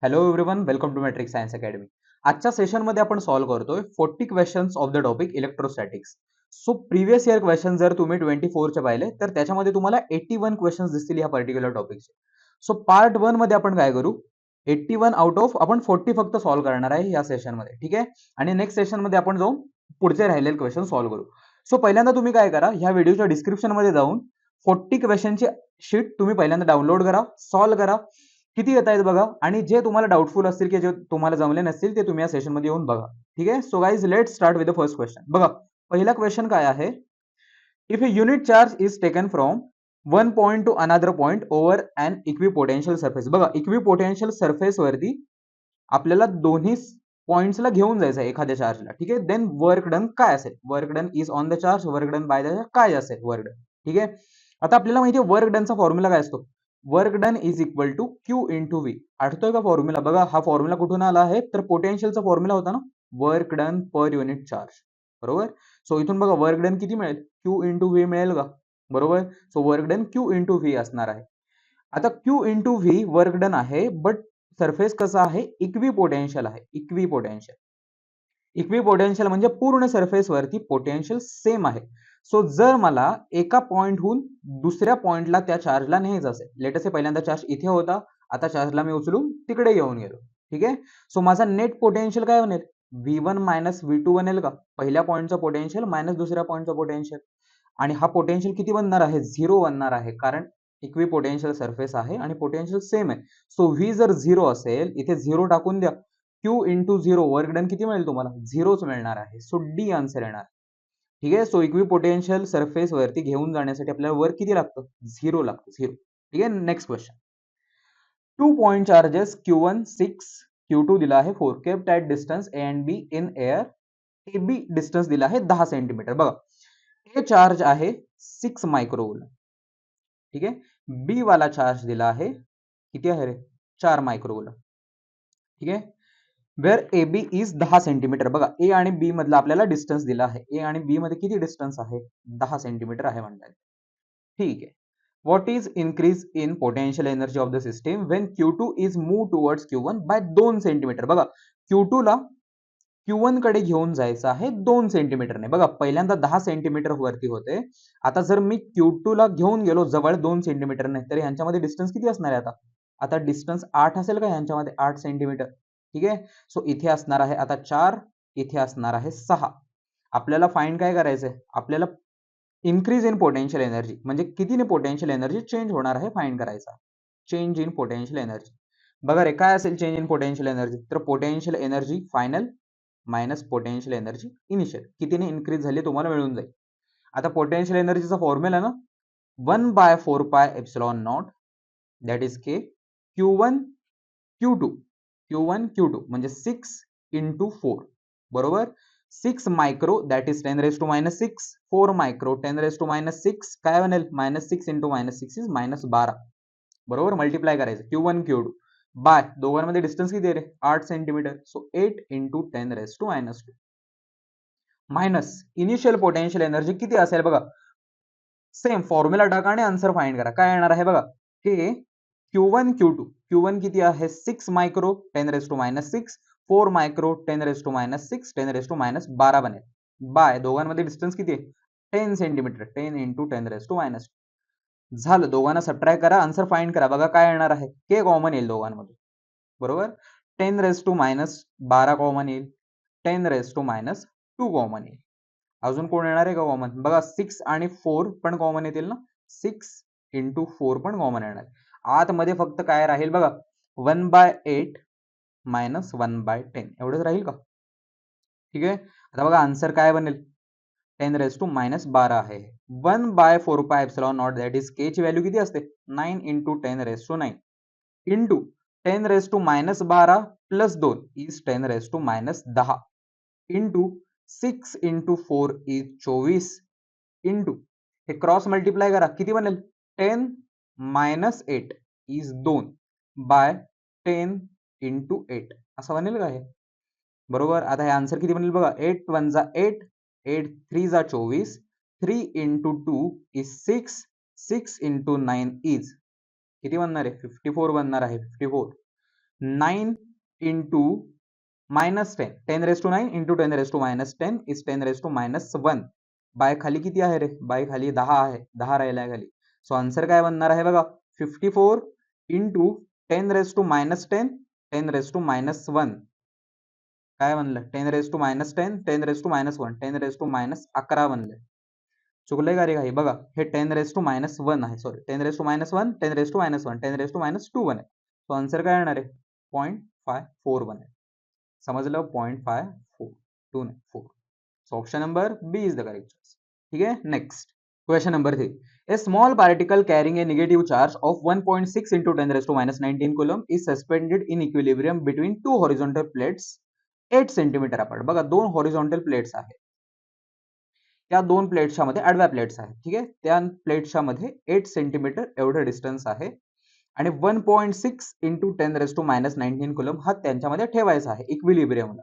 Hello everyone, welcome to Matric Science Academy. आजच्या सेशनमध्ये आपण सॉल्व्ह करतोय 40 questions of the topic electrostatics. So previous year question जर तुम्ही 24 पाहिले तर त्याच्यामध्ये तुम्हाला 81 क्वेश्चन्स दिसतील या पर्टिक्युलर टॉपिकचे. सो पार्ट 1 मध्ये आपण काय करू, 81 आउट ऑफ आपण 40 फक्त सॉल्व्ह करणार आहे या सेशनमध्ये, ठीक आहे. आणि नेक्स्ट सेशनमध्ये आपण जाऊन पुढचे राहिलेले क्वेश्चन सॉल्व्ह करू. सो पहिल्यांदा तुम्ही काय करा, ह्या व्हिडिओच्या डिस्क्रिप्शन मध्ये जाऊन 40 क्वेश्चनची शीट तुम्ही पहिल्यांदा डाउनलोड करा, सॉल्व्ह करा. किती येत आहेत बघा, आणि जे तुम्हाला डाऊटफुल असतील की जे तुम्हाला जमले नसतील ते तुम्ही या सेशन मध्ये येऊन बघा, ठीक आहे. So guys, let start with the first question. बघा, पहिला क्वेश्चन काय आहे, if a unit charge is taken from one point to another point over an equipotential surface. बघा, इक्विपोटेन्शियल सरफेस वरती आपल्याला दोन्ही पॉइंट्सला घेऊन जायचं आहे एखाद्या चार्जला, ठीक आहे. देन वर्क डन काय असेल, work done is on the charge, work done by the charge काय असेल वर्क डन, ठीक आहे. आता आपल्याला माहिती आहे वर्क डनचा फॉर्म्युला काय असतो, work done is equal to Q into V. आठवतोय का फॉर्म्युला? बघा, हा फॉर्म्युला कुठून आला आहे, तर पोटेन्शियलचा फॉर्म्युला होता ना, work done per unit charge, बरोबर. सो इथून बघा वर्क डन किती मिळेल, क्यू इंटू व्ही मिळेल का, बरोबर. So work done Q into V असणार आहे. आता Q into V work done आहे, बट सरफेस कसा आहे, इक्वी पोटेन्शियल आहे, इक्वी पोटेन्शियल. इक्वी पोटेन्शियल म्हणजे पूर्ण सरफेस वरती पोटेन्शियल सेम आहे. सो जर मला एका पॉइंटहून दुसऱ्या पॉइंटला त्या चार्जला न्यायचं असेल, लेट असे पहिल्यांदा चार्ज इथे होता, आता चार्जला मी उचलून तिकडे घेऊन गेलो, ठीक आहे. सो माझा नेट पोटेन्शियल काय बनेल, V1 मायनस V2 बनेल का, पहिल्या पॉइंटचा पोटेन्शियल मायनस दुसऱ्या पॉइंटचा पोटेन्शियल. आणि हा पोटेन्शियल किती बनणार आहे, 0 बनणार आहे, कारण इक्वी पोटेन्शियल सरफेस आहे आणि पोटेन्शियल सेम आहे. सो व्ही जर 0 असेल, इथे 0 टाकून द्या, क्यू इंटू 0 वर्क डन किती मिळेल तुम्हाला, 0च मिळणार आहे. सो डी आन्सर येणार, ठीक आहे. सो इक्वी पोटेन्शियल सरफेस वरती घेऊन जाण्यासाठी आपल्याला वर्क किती लागतं, 0 लागतं, 0, ठीक आहे. Next question, two point charges Q1 6, Q2 दिला आहे 4, kept at distance A and B in air. A B distance दिला आहे 10 सेंटीमीटर. बघा, ए चार्ज आहे 6 मायक्रोवोल्ट, ठीक आहे. बी वाला चार्ज दिला आहे किती आहे रे, 4 मायक्रोवोल्ट, ठीक आहे. Where A B is 10 centimetre. बघा, ए आणि बी मधला आपल्याला डिस्टन्स दिला आहे, ए आणि बी मध्ये किती डिस्टन्स आहे, 10 सेंटीमीटर आहे म्हणतात, ठीक आहे. What is increase in potential energy of the system when Q2 is move towards Q1 by 2 centimetre. बघा, Q2 ला Q1 कडे घेऊन जायचं आहे 2 सेंटीमीटरने. बघा, पहिल्यांदा 10 सेंटीमीटर वरती होते, आता जर मी Q2 ला घेऊन गेलो जवळ 2 सेंटीमीटरने, तर ह्यांच्यामध्ये डिस्टन्स किती असणार आहे, आता आता डिस्टन्स 8 असेल का ह्यांच्यामध्ये, 8 सेंटीमीटर, ठीक आहे. सो इथे असणार आहे आता 4, इथे असणार आहे 6. आपल्याला फाइंड काय करायचंय, आपल्याला इन्क्रीज इन पोटेन्शियल एनर्जी म्हणजे कितीने पोटेन्शियल एनर्जी चेंज होणार आहे फाइंड करायचा, चेंज इन पोटेन्शियल एनर्जी. बघा रे, काय असेल चेंज इन पोटेन्शियल एनर्जी, तर potential energy final minus potential energy initial, कितीने इन्क्रीज झाली तुम्हाला मिळून जाईल. आता पोटेन्शियल एनर्जीचा फॉर्म्युला ना, 1/4πε0 that is K Q1 Q2, Q1 Q2 म्हणजे 6 इंटू 4, बरोबर. 6 मायक्रो दॅट इज 10⁻⁻6, 4 मायक्रो 10⁻⁻6 काय बनेल, -6 इंटू -6 इज -12, बरोबर. मल्टिप्लाय करायचं Q1 Q2 बाय दोघांमध्ये डिस्टन्स किती आहे रे, 8 centimetre. So 8 into 10⁻², minus initial potential energy किती असेल बघा, सेम फॉर्म्युला टाका आणि आन्सर फाइंड करा. काय येणार आहे बघा, के Q1 Q2, Q1 किती आहे 6 मायक्रो 10⁻⁻6, 4 मायक्रो 10⁻⁻6, 10⁻⁻12 बनेल, बाय दोघांमध्ये डिस्टन्स किती आहे 10 सेंटीमीटर, 10 इंटू 10⁻². झालं, दोघांना सबट्रॅक्ट करा, आन्सर फाइंड करा. बघा काय येणार आहे, के कॉमन येईल दोघांमध्ये, बरोबर. 10⁻⁻12 कॉमन येईल, 10⁻⁻2 कॉमन येईल. अजून कोण येणार आहे का कॉमन, बघा 6 आणि 4 पण कॉमन येतील ना, 6 इंटू 4 पण कॉमन येणार. आतमध्ये फक्त काय राहील बघा, 1/8 मायनस 1/10 एवढंच राहील का, ठीक आहे. आता बघा आन्सर काय बनेल, 10⁻⁻12 आहे. 1/4πε0 दॅट इज के ची व्हॅल्यू किती असते, 9 into 10⁻9 into 10⁻12 plus 2 is 10⁻10 into 6 into 4 is 24 into हे क्रॉस मल्टिप्लाय करा, किती बनेल 10 मायनस 8 इज 2 बाय 10 इंटू 8 असं बनेल का हे, बरोबर. आता हे आन्सर किती बनेल बघा, 8 1 जा 8, 8 3 जा 24, 3 इंटू 2 इज 6, 6 इंटू 9 इज किती बनणार आहे 54 बनणार आहे, 54. 9 इंटू -10, 10⁻⁹ इंटू 10⁻⁻10 इज 10⁻⁻1 बाय खाली किती आहे रे, बाय खाली 10 आहे, 10 राहिला आहे खाली. सो आन्सर काय बनणार आहे बघा, 54 इंटू 10⁻⁻10 10⁻⁻1 काय बनलं, 10⁻⁻10 10⁻⁻1 10⁻11 बनले. चुकलंय का रे काही, बघा हे 10⁻⁻1 आहे, सॉरी 10⁻⁻1 10⁻⁻1 10⁻2 बनेल. तो आन्सर काय येणार आहे, 0.54 बनेल. समजलं, 0.54 नाही 4. So option number B is the correct choice. ठीक आहे. Next question number 3. A small particle carrying a negative charge of 1.6 into 10⁻⁻19 coulomb is suspended in equilibrium between two horizontal plates 8 cm apart. बघा दोन horizontal plates आहेत, त्या दोन प्लेट्सच्या मध्ये आडव्या प्लेट्स आहेत. ठीक आहे, त्या प्लेट्सच्या मध्ये 8 सेंटीमीटर एवढं डिस्टन्स आहे आणि 1.6 इंटू 10⁻⁻19 कुलम हा त्यांच्यामध्ये ठेवायचा आहे इक्विलिब्रियमला.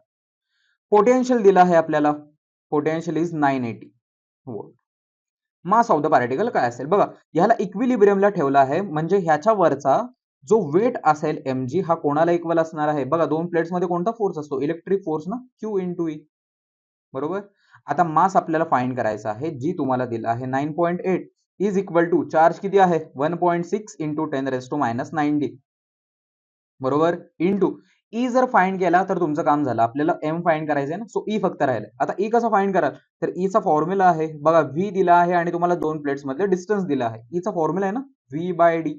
पोटेन्शियल दिला आहे आपल्याला, potential is 980 volt. Mass of the particle काय असेल बघा, ह्याला इक्विलिब्रियमला ठेवला आहे म्हणजे ह्याच्या वरचा जो वेट असेल mg हा कोणाला इक्वल असणार आहे बघा, दोन प्लेट्स मध्ये कोणता फोर्स असतो, इलेक्ट्रिक फोर्स ना, Q इंटू E. बरोबर. आता मास आपल्याला फाइंड करायचा आहे, जी तुम्हाला दिला आहे 9.8 इज इक्वल टू चार्ज किती आहे 1.6 इंटू 10⁻⁻90 बरोबर, इंटू ई जर फाइंड केला तर तुमचं काम झालं. आपल्याला एम फाइंड करायचं आहे ना, सो ई फक्त राहिलं. आता ई कसं फाइंड कराल, तर ईचा फॉर्म्युला आहे बघा, व्ही दिला आहे आणि तुम्हाला दोन प्लेट्स मधले डिस्टन्स दिला आहे. ईचा फॉर्म्युला आहे ना व्ही बाय डी.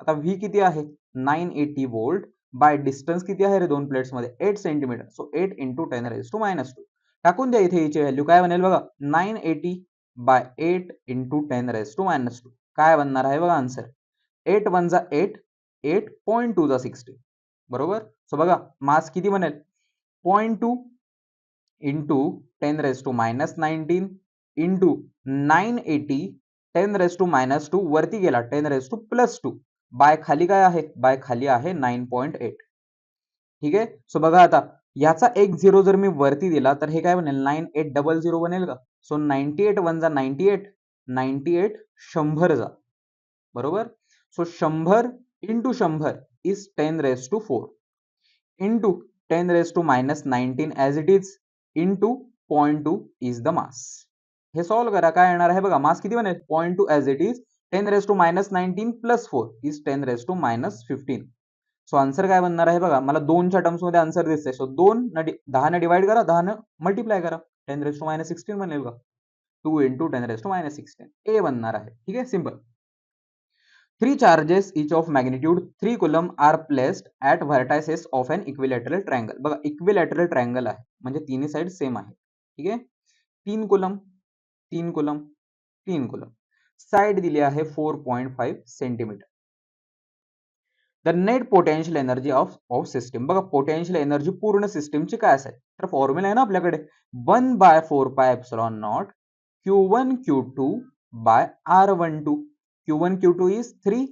आता व्ही किती आहे 980 व्होल्ट बाय डिस्टन्स किती आहे रे दोन प्लेट्स मध्ये 8 सेंटीमीटर, सो 8 इंटू 10⁻⁻2 टाकून द्या इथे ईची व्हॅल्यू. काय बनेल बघा, 980 बाय 8 इंटू 10⁻⁻2 काय बनणार आहे बघा आन्सर, 8 1 जा 8 8.2 जा 60 बरोबर. सो बघा मास किती बनेल 0.2 इंटू 10⁻⁻19 इंटू 980 10⁻⁻2 वरती गेला 10⁻+2 बाय खाली काय आहे, बाय खाली आहे 9.8. ठीक आहे. सो बघा आता याचा एक 0 जर मी वरती दिला तर हे काय बनेल 9800 बनेल का. सो 98 1 जा 98 98 100 जा बरोबर. So 100 into 100 is 10⁻4 into 10⁻⁻19 as it is into 0.2 is the mass. हे सॉल्व करा, काय येणार आहे बघा, मास किती बनेल 0.2 as it is 10⁻⁻19 plus 4 is 10⁻⁻15. So answer काय बनणार आहे बघा, मला दोनच्या टर्म्स मध्ये आन्सर दिसतंय. सो 10 ने डिवाइड करा, 10 ने मल्टिप्लाय करा, 10⁻⁻16 बनेल का. 2 इंटू 10⁻⁻16 ए बनणार आहे. ठीक आहे, simple. 3 charges each of magnitude 3 coulomb are placed at vertices of an equilateral triangle. बघा इक्विलॅटरल ट्रायंगल आहे म्हणजे तिन्ही साइड सेम आहे. ठीक आहे, 3 कुलम 3 कुलम 3 कुलम, साइड दिली आहे 4.5 centimetre. The net potential energy of system. बघा पोटेन्शियल एनर्जी पूर्ण सिस्टीमची काय असेल, तर फॉर्म्युला आहे ना आपल्याकडे 1/4πε0 Q1 Q2 by R12. Q1 Q2 is 3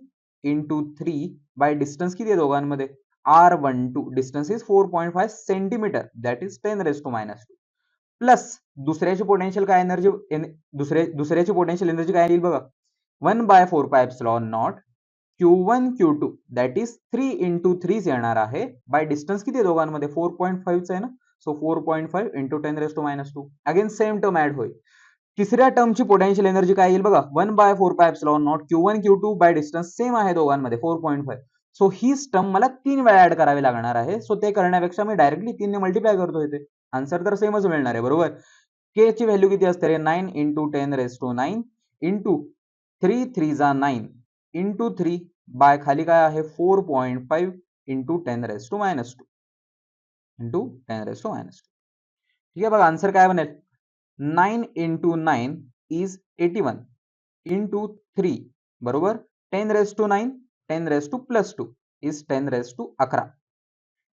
into 3 by distance किती आहे दोघांमध्ये R12, distance is 4.5 centimetre, that is 10⁻⁻2 plus दुसऱ्याची पोटेन्शियल काय एनर्जी, दुसऱ्याची पोटेन्शियल एनर्जी काय येईल बघा 1/4πε0 Q1 Q2 that is 3 into 3 येणार आहे बाय डिस्टन्स किती आहे दोघांमध्ये 4.5 आहे ना, so 4.5 into 10⁻⁻2 again same term add होईल. तिसऱ्या टर्मची पोटेन्शियल एनर्जी काय येईल बघा 1/4πε0 Q1 Q2 by distance same आहे दोघांमध्ये 4.5. सो हीच टर्म मला 3 वेळा ऍड करावी लागणार आहे. सो ते करण्यापेक्षा मी डायरेक्टली 3 ने मल्टिप्लाय करतो इथे, आन्सर तर सेमच मिळणार आहे बरोबर. के ची व्हॅल्यू किती असते रे 9 इंटू 10⁻9 इंटू 3 3 जा 9 इंटू 3 बाय खाली काय आहे 4.5 इंटू 10⁻⁻2 इंटू 10⁻⁻2. ठीक आहे, बघा आन्सर काय बनेल 9 इंटू 9 इज 81 इंटू 3 बरोबर 10⁻9 10⁻+2 इज 10⁻11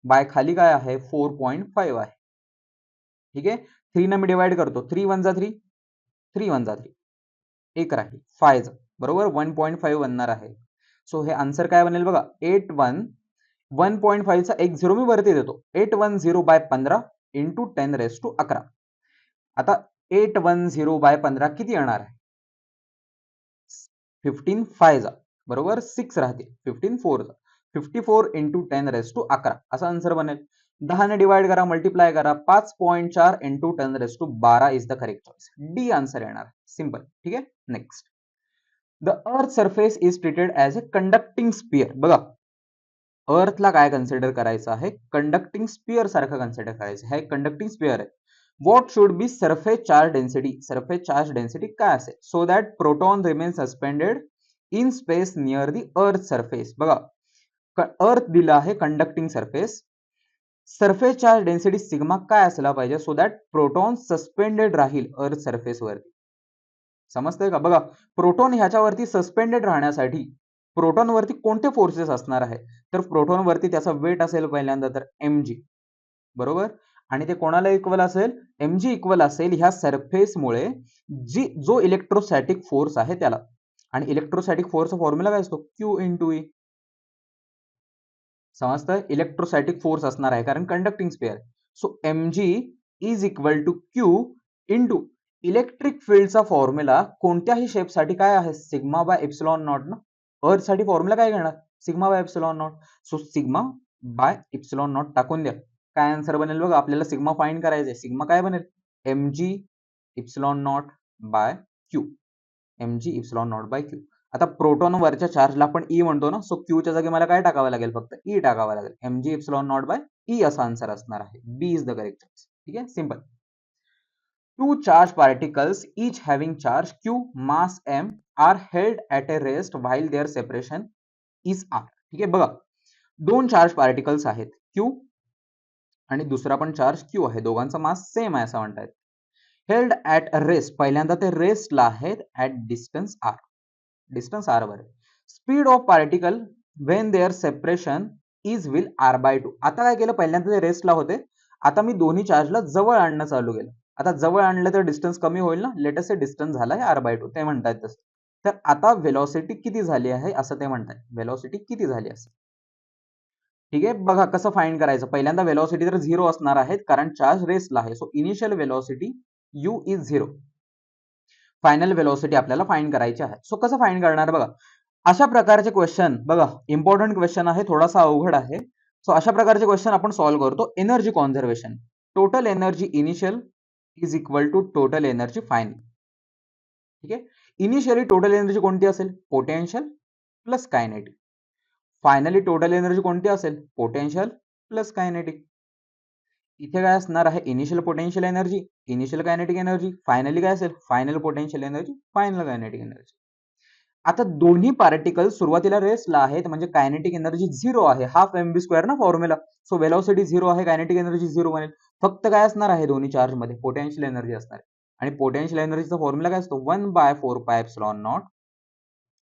बाय खाली काय आहे 4.5 आहे. ठीक आहे, 3 ने मी डिवाइड करतो, 3 1 जा 3 3 1 जा 3 एक राहील 5 बरोबर 1.5 बनणार आहे. सो हे आन्सर काय बनेल बघा 1.5 चा एक 0 मी वरती देतो 810 बाय 15 इंटू 10⁻11. आता 810 बाय 15 किती येणार आहे 15 5 जा बरोबर 6 राहतील 15 4 जा. 54 इंटू 10⁻11 असा आन्सर बनेल. 10 ने डिवाइड करा, मल्टिप्लाय करा, 5.4 into 10⁻12 is the correct choice. D answer येणार. सिंपल. ठीक आहे. Next, the earth surface is treated as a conducting sphere. बघा, अर्थला काय कन्सिडर करायचं आहे, कंडक्टिंग स्पियर सारखं कन्सिडर करायचं आहे. कंडक्टिंग स्पियर आहे. What should be surface charge density. Surface charge density काय असेल, so that proton remain suspended in space near the earth surface. बघा, अर्थ दिला आहे conducting surface, surface charge density sigma काय असला पाहिजे, सो दॅट प्रोटॉन सस्पेंडेड राहील अर्थ सरफेस वरती. समजतंय का? बघा, प्रोटॉन ह्याच्यावरती सस्पेंडेड राहण्यासाठी प्रोटॉन वरती कोणते फोर्सेस असणार आहे, तर प्रोटॉन वरती त्याचा वेट असेल पहिल्यांदा तर mg, बरोबर, आणि ते कोणाला इक्वल असेल, mg इक्वल असेल ह्या सरफेसमुळे जो इलेक्ट्रोस्टॅटिक फोर्स आहे त्याला. आणि इलेक्ट्रोस्टॅटिक फोर्सचा फॉर्म्युला काय असतो, Q इंटू E. समजतंय? इलेक्ट्रोस्टॅटिक फोर्स असणार आहे कारण conducting sphere. So mg is equal to Q into electric फील्डचा फॉर्म्युला कोणत्याही शेपसाठी काय आहे, सिग्मा बाय एप्सिलॉन नॉट ना. अर्थ साठी फॉर्म्युला काय घेणार, sigma bye epsilon naught. So sigma bye epsilon not टाकून द्या, काय आन्सर बनेल बघा. आपल्याला सिग्मा फाइंड करायचंय. सिग्मा काय बनेल, mg epsilon not by Q. mg epsilon not by Q. आता प्रोटॉन वरच्या चार्जला आपण E म्हणतो ना, सो Q च्या जागी मला काय टाकावं लागेल, फक्त E टाकावं लागेल. mg epsilon not by E असा आन्सर असणार आहे. B is the correct choice. ठीक आहे. Simple. Two charged particles each having charge Q, mass m are held at a rest while their separation is r. ठीक आहे. बघा, दोन charge particles आहेत Q आणि दुसरा पण चार्ज Q आहे. दोघांचा मास सेम आहे असं म्हणतात. हेल्ड ॲट रेस्ट, पहिल्यांदा ते रेस्टला आहेत at distance r. Distance r वर. Speed of particle when their separation is will r/2. आता काय केलं, पहिल्यांदा ते रेस्टला होते, आता मी दोन्ही चार्जला जवळ आणणं चालू केलं. आता जवळ आणलं तर डिस्टन्स कमी होईल ना, लेट अस से डिस्टन्स झाला आहे r/2, ते म्हणतात तसं. तर आता व्हेलॉसिटी किती झाली आहे असं ते म्हणतात. व्हेलॉसिटी किती झाली असं. ठीक आहे. बघा कसं फाइंड करायचं. पहिल्यांदा व्हेलॉसिटी तर 0 असणार आहेत कारण चार्ज रेस्टला आहे. So initial velocity u is 0. Final velocity आपल्याला फाइंड करायची आहे. सो कसं फाइंड करणार बघा, अशा प्रकारचे क्वेश्चन, बघा इम्पॉर्टंट क्वेश्चन आहे, थोडासा अवघड आहे. सो अशा प्रकारचे क्वेश्चन आपण सॉल्व्ह करतो. Energy conservation, total energy initial is equal to total energy final. ठीक आहे. इनिशियली टोटल एनर्जी कोणती असेल, potential plus kinetic. Finally total energy कोणती असेल, पोटेन्शियल प्लस कायनेटिक. इथे काय असणार आहे, initial potential energy, initial kinetic energy, finally काय असेल, final potential energy, final kinetic energy. आता दोन्ही पार्टिकल सुरुवातीला रेस्टला आहेत म्हणजे कायनेटिक एनर्जी 0 आहे, हाफ mv² ना फॉर्म्युला. सो व्हेलॉसिटी 0 आहे, कायनेटिक एनर्जी 0 बनेल. फक्त काय असणार आहे दोन्ही चार्ज मध्ये, पोटेन्शियल एनर्जी असणार आहे. आणि पोटेन्शियल एनर्जीचा फॉर्म्युला काय असतो, 1/4πε0,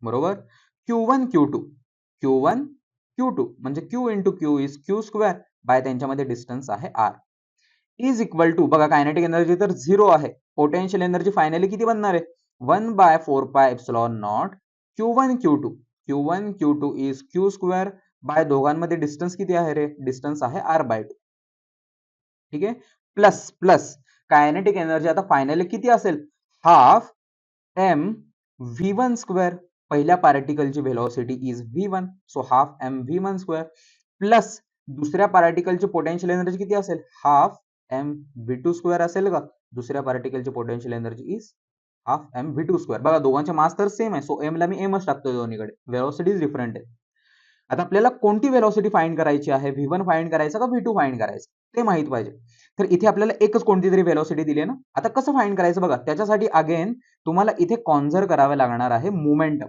बरोबर. Q1 Q2, Q1 Q2 म्हणजे Q into Q is Q² by त्यांच्यामध्ये डिस्टन्स आहे r. इज इक्वल टू, बघा कायनेटिक एनर्जी तर 0 आहे, पोटेन्शियल एनर्जी फायनली किती बनणार आहे, 1/4πε0 Q1 Q2. Q1 Q2 is Q² bye दोघांमध्ये डिस्टन्स किती आहे रे, डिस्टन्स आहे r/2. ठीक आहे. प्लस प्लस कायनेटिक एनर्जी आता फायनली किती असेल, हाफ m v1². पहिल्या पार्टिकलची velocity is v1, so half m v1² plus दुसऱ्या पार्टिकलची पोटेन्शियल एनर्जी किती असेल, हाफ m v2² असेल का. दुसऱ्या पार्टिकलची potential energy is half m v2². बघा दोघांचे मास तर सेम आहे, सो m ला मी mच टाकतो दोन्हीकडे, व्हेलॉसिटी डिफरंट आहे. आता आपल्याला कोणती व्हेलॉसिटी फाइंड करायची आहे, v1 फाइंड करायचा का v2 फाइंड करायचं ते माहित पाहिजे. तर इथे आपल्याला एकच कोणती तरी व्हेलॉसिटी दिली आहे ना. आता कसं फाइंड करायचं बघा, त्याच्यासाठी अगेन तुम्हाला इथे कॉन्झर्व करावे लागणार आहे मोमेंटम.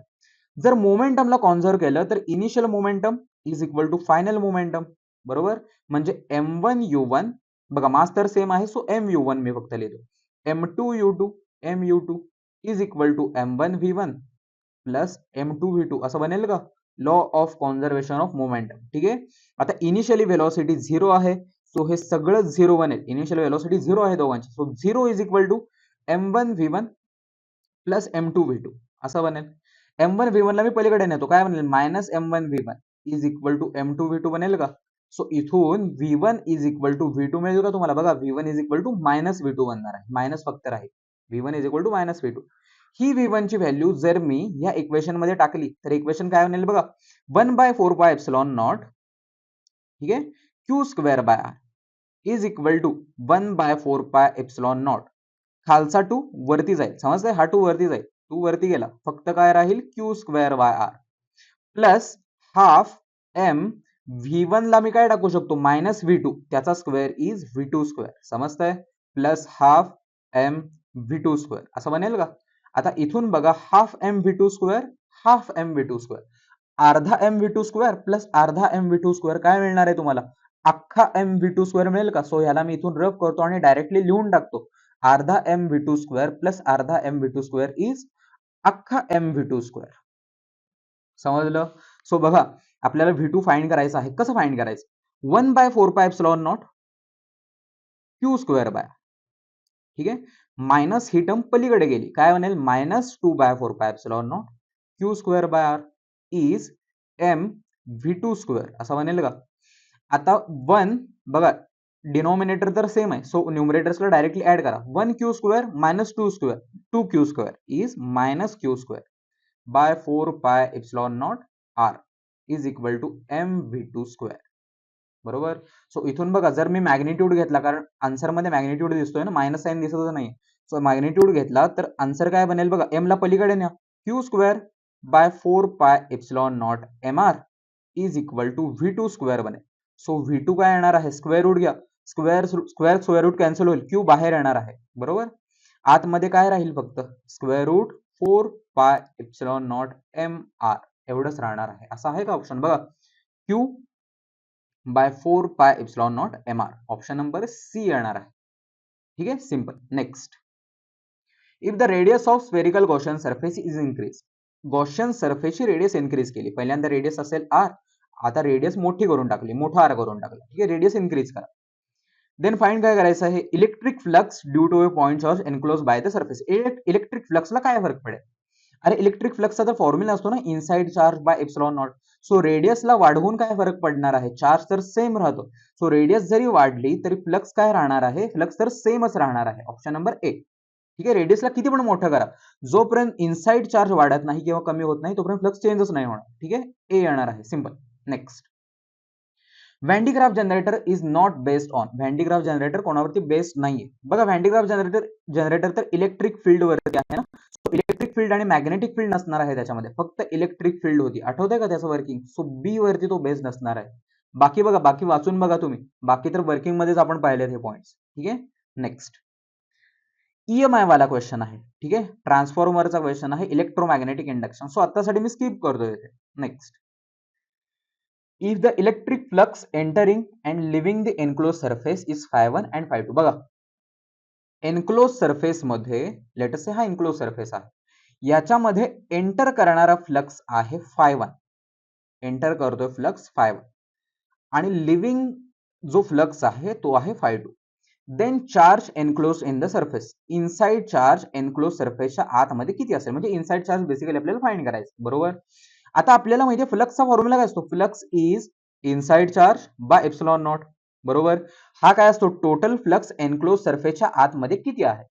जर मोमेंटमला कॉन्झर्व केलं तर initial momentum is equal to final momentum, बरोबर. म्हणजे m1u1, बघा मास तर सेम आहे, सो mu1 मी फक्त लिहितो, m2u2 mu2 is equal to m1v1 plus m2v2 असं बनेल का. Law of conservation of momentum. ठीक आहे. आता इनिशियली व्हेलॉसिटी 0 आहे, सो हे सगळं 0 बनेल. इनिशियल व्हेलॉसिटी 0 आहे दोघांची, so 0 is equal to m1v1 plus m2v2 असं बनेल. m1v1 ला मी पलीकडे नेतो, काय बनेल, minus m1v1 is equal to m2v2 बनेल का. सो इथून v1 is equal to v2 मिळेल का तुम्हाला, बघा v1 is equal to minus v2 बनणार आहे, मायनस फक्त राहील, v1 is equal to minus v2. ही V1 ची व्हॅल्यू जर मी या इक्वेशन मध्ये टाकली तर इक्वेशन काय बनेल बघा, 1/4πε0, ठीक आहे, Q square by R is equal to 1/4πε0. खालचा 2 वरती जाईल, समजतंय, हा 2 वरती जाईल, 2 वरती गेला, फक्त काय राहील Q square by R plus half M V1 ला मी काय टाकू शकतो, -V2, त्याचा स्क्वेअर इज V2 स्क्वेअर, समजतंय, plus half M V2 square असं बनेल का. आता इथून बघा, half M V2 square, half M V2 square, अर्धा एम V2 स्क्वेअर प्लस अर्धा एम V2 स्क्वेअर काय मिळणार आहे तुम्हाला, अख्खा एम V2 स्क्वेअर मिळेल का. सो ह्याला मी इथून रफ करतो आणि डायरेक्टली लिहून टाकतो, अर्धा एम V2 स्क्वेअर प्लस अर्धा एम V2 स्क्वेअर इज अख्खा एम V2 स्क्वेअर. समजलं. सो बघा, आपल्याला V2 फाइंड करायचं आहे. कसं फाइंड करायचं, 1/4πε0 क्यू स्क्वेअर बाय, ठीक आहे, मायनस ही टर्म पलीकडे गेली, काय बनेल, -2/4πε0 Q square by R is M V2 square असं बनेल का. आता 1 बघा, डिनॉमिनेटर तर सेम आहे, सो न्यूमरेटर्सला डायरेक्टली ऍड करा, 1 Q square minus 2 square, 2 Q square is minus Q square by 4πε0 R is equal to M V2 square. बरोबर. So इथून बघा, जर मी मॅग्निट्यूड घेतला, कारण आन्सर मध्ये मॅग्निट्यूड दिसतोय ना, मायनस साइन दिसतच नाही, सो मॅग्निट्यूड घेतला तर आन्सर काय बनेल बघा, एम ला पलीकडे न्या, Q square by 4πε0 M R is equal to V2 square बनेल. सो V2 काय येणार आहे, स्क्वेअर रूट घ्या, स्क्वेअर रूट कॅन्सल होईल, क्यू बाहेर येणार आहे, बरोबर. आतमध्ये काय राहील, फक्त स्क्वेअर रूट 4πε0 एम आर एवढंच राहणार आहे. असं आहे का ऑप्शन, बघा, Q by 4πε0 M R, option number C येणार आहे. ठीक आहे, simple. Next, if the radius of spherical Gaussian surface is increase, Gaussian सरफेसची रेडियस इन्क्रीज केली, पहिल्यांदा रेडियस असेल आर, आता रेडियस मोठी करून टाकली, मोठा आर करून टाकला, ठीक आहे, रेडियस इन्क्रीज करा. देन फाइंड काय करायचं आहे, electric flux due to a point charge enclose by the surface. Electric फ्लक्सला काय फरक पडेल, अरे इलेक्ट्रिक फ्लक्सचा तर फॉर्म्युला असतो ना, inside charge by epsilon naught. So रेडियसला वाढवून काय फरक पडणार आहे, चार्ज तर सेम राहतो, सो रेडियस जरी वाढली तरी फ्लक्स काय राहणार आहे, फ्लक्स तर सेमच राहणार आहे, ऑप्शन नंबर ए. ठीक आहे, रेडियसला किती पण मोठं करा, जोपर्यंत इनसाइड चार्ज वाढत नाही किंवा कमी होत नाही तोपर्यंत फ्लक्स चेंजच नाही होणार. ठीक आहे, ए येणार आहे, simple. Next, van D graph generator is not based on, van D graph generator कोणावरती बेस्ड नाहीये. बघा, व्हॅन डी ग्राफ जनरेटर तर इलेक्ट्रिक फील्ड वरती आहे ना, इलेक्ट्रिक फील्ड आणि मॅग्नेटिक फील्ड नसणार आहे त्याच्यामध्ये, फक्त इलेक्ट्रिक फील्ड होती, आठवतंय का त्याचं वर्किंग. सो बी वरती तो बेस्ड नसणार आहे. बाकी बघा, बाकी वाचून बघा तुम्ही, बाकी तर वर्किंग मध्येच आपण पाहिलेत हे पॉइंट्स. ठीक आहे, नेक्स्ट, ईएमआय वाला क्वेश्चन आहे, ठीक आहे, ट्रान्सफॉर्मरचा क्वेश्चन आहे, इलेक्ट्रोमॅग्नेटिक इंडक्शन. सो आतासाठी मी स्किप करतोय इथे. Next, if the electric flux entering and leaving the enclosed surface is phi1 and phi2. बघा, enclosed surface मध्ये, लेट अस से हा enclosed surface आहे, याच्यामध्ये एंटर करणारा फ्लक्स आहे phi1, एंटर करतोय फ्लक्स phi1, आणि लिव्हिंग जो फ्लक्स आहे तो आहे phi2. Then charge enclose in the surface, inside charge enclose सरफेसच्या आतमध्ये किती असेल, म्हणजे इनसाइड चार्ज बेसिकली आपल्याला फाइंड करायचं, बरोबर. आता आपल्याला माहिती आहे फ्लक्सचा फॉर्म्युला काय असतो, flux is inside charge by epsilon not, बरोबर. हा काय असतो, टोटल फ्लक्स एनक्लोज सरफेसच्या आतमध्ये किती आहे.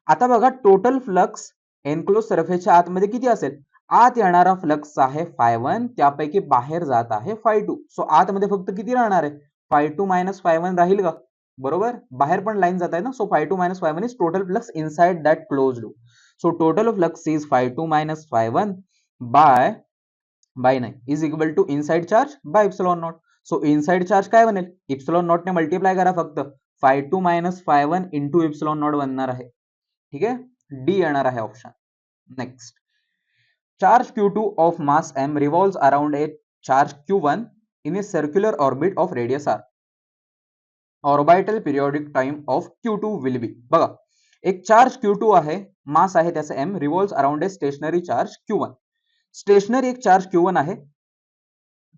आता बघा, टोटल फ्लक्स एनक्लोज सरफेसच्या आतमध्ये किती असेल, आत येणारा फ्लक्स आहे phi1, त्यापैकी बाहेर जात आहे phi2. सो आतमध्ये फक्त किती राहणार आहे, phi2 मायनस phi1 राहील का, बरोबर. बाहेर पण लाईन जात आहे ना, so phi2 minus phi1 is total flux inside that close loop. So total flux is phi2 minus phi1 by नाही is equal to inside charge by epsilon naught. So inside charge काय बनेल, epsilon not ने multiply करा, फक्त phi2 minus phi1 into epsilon not बनणार आहे. ठीक आहे, डी येणार आहे option. Next, charge Q2 of mass m revolves around a charge Q1 in a circular orbit of radius r. Orbital periodic time of Q2 will be. बघा, एक charge Q2 आहे, मास आहे त्याचा m, revolves around a stationary charge Q1. Stationary एक charge Q1 आहे,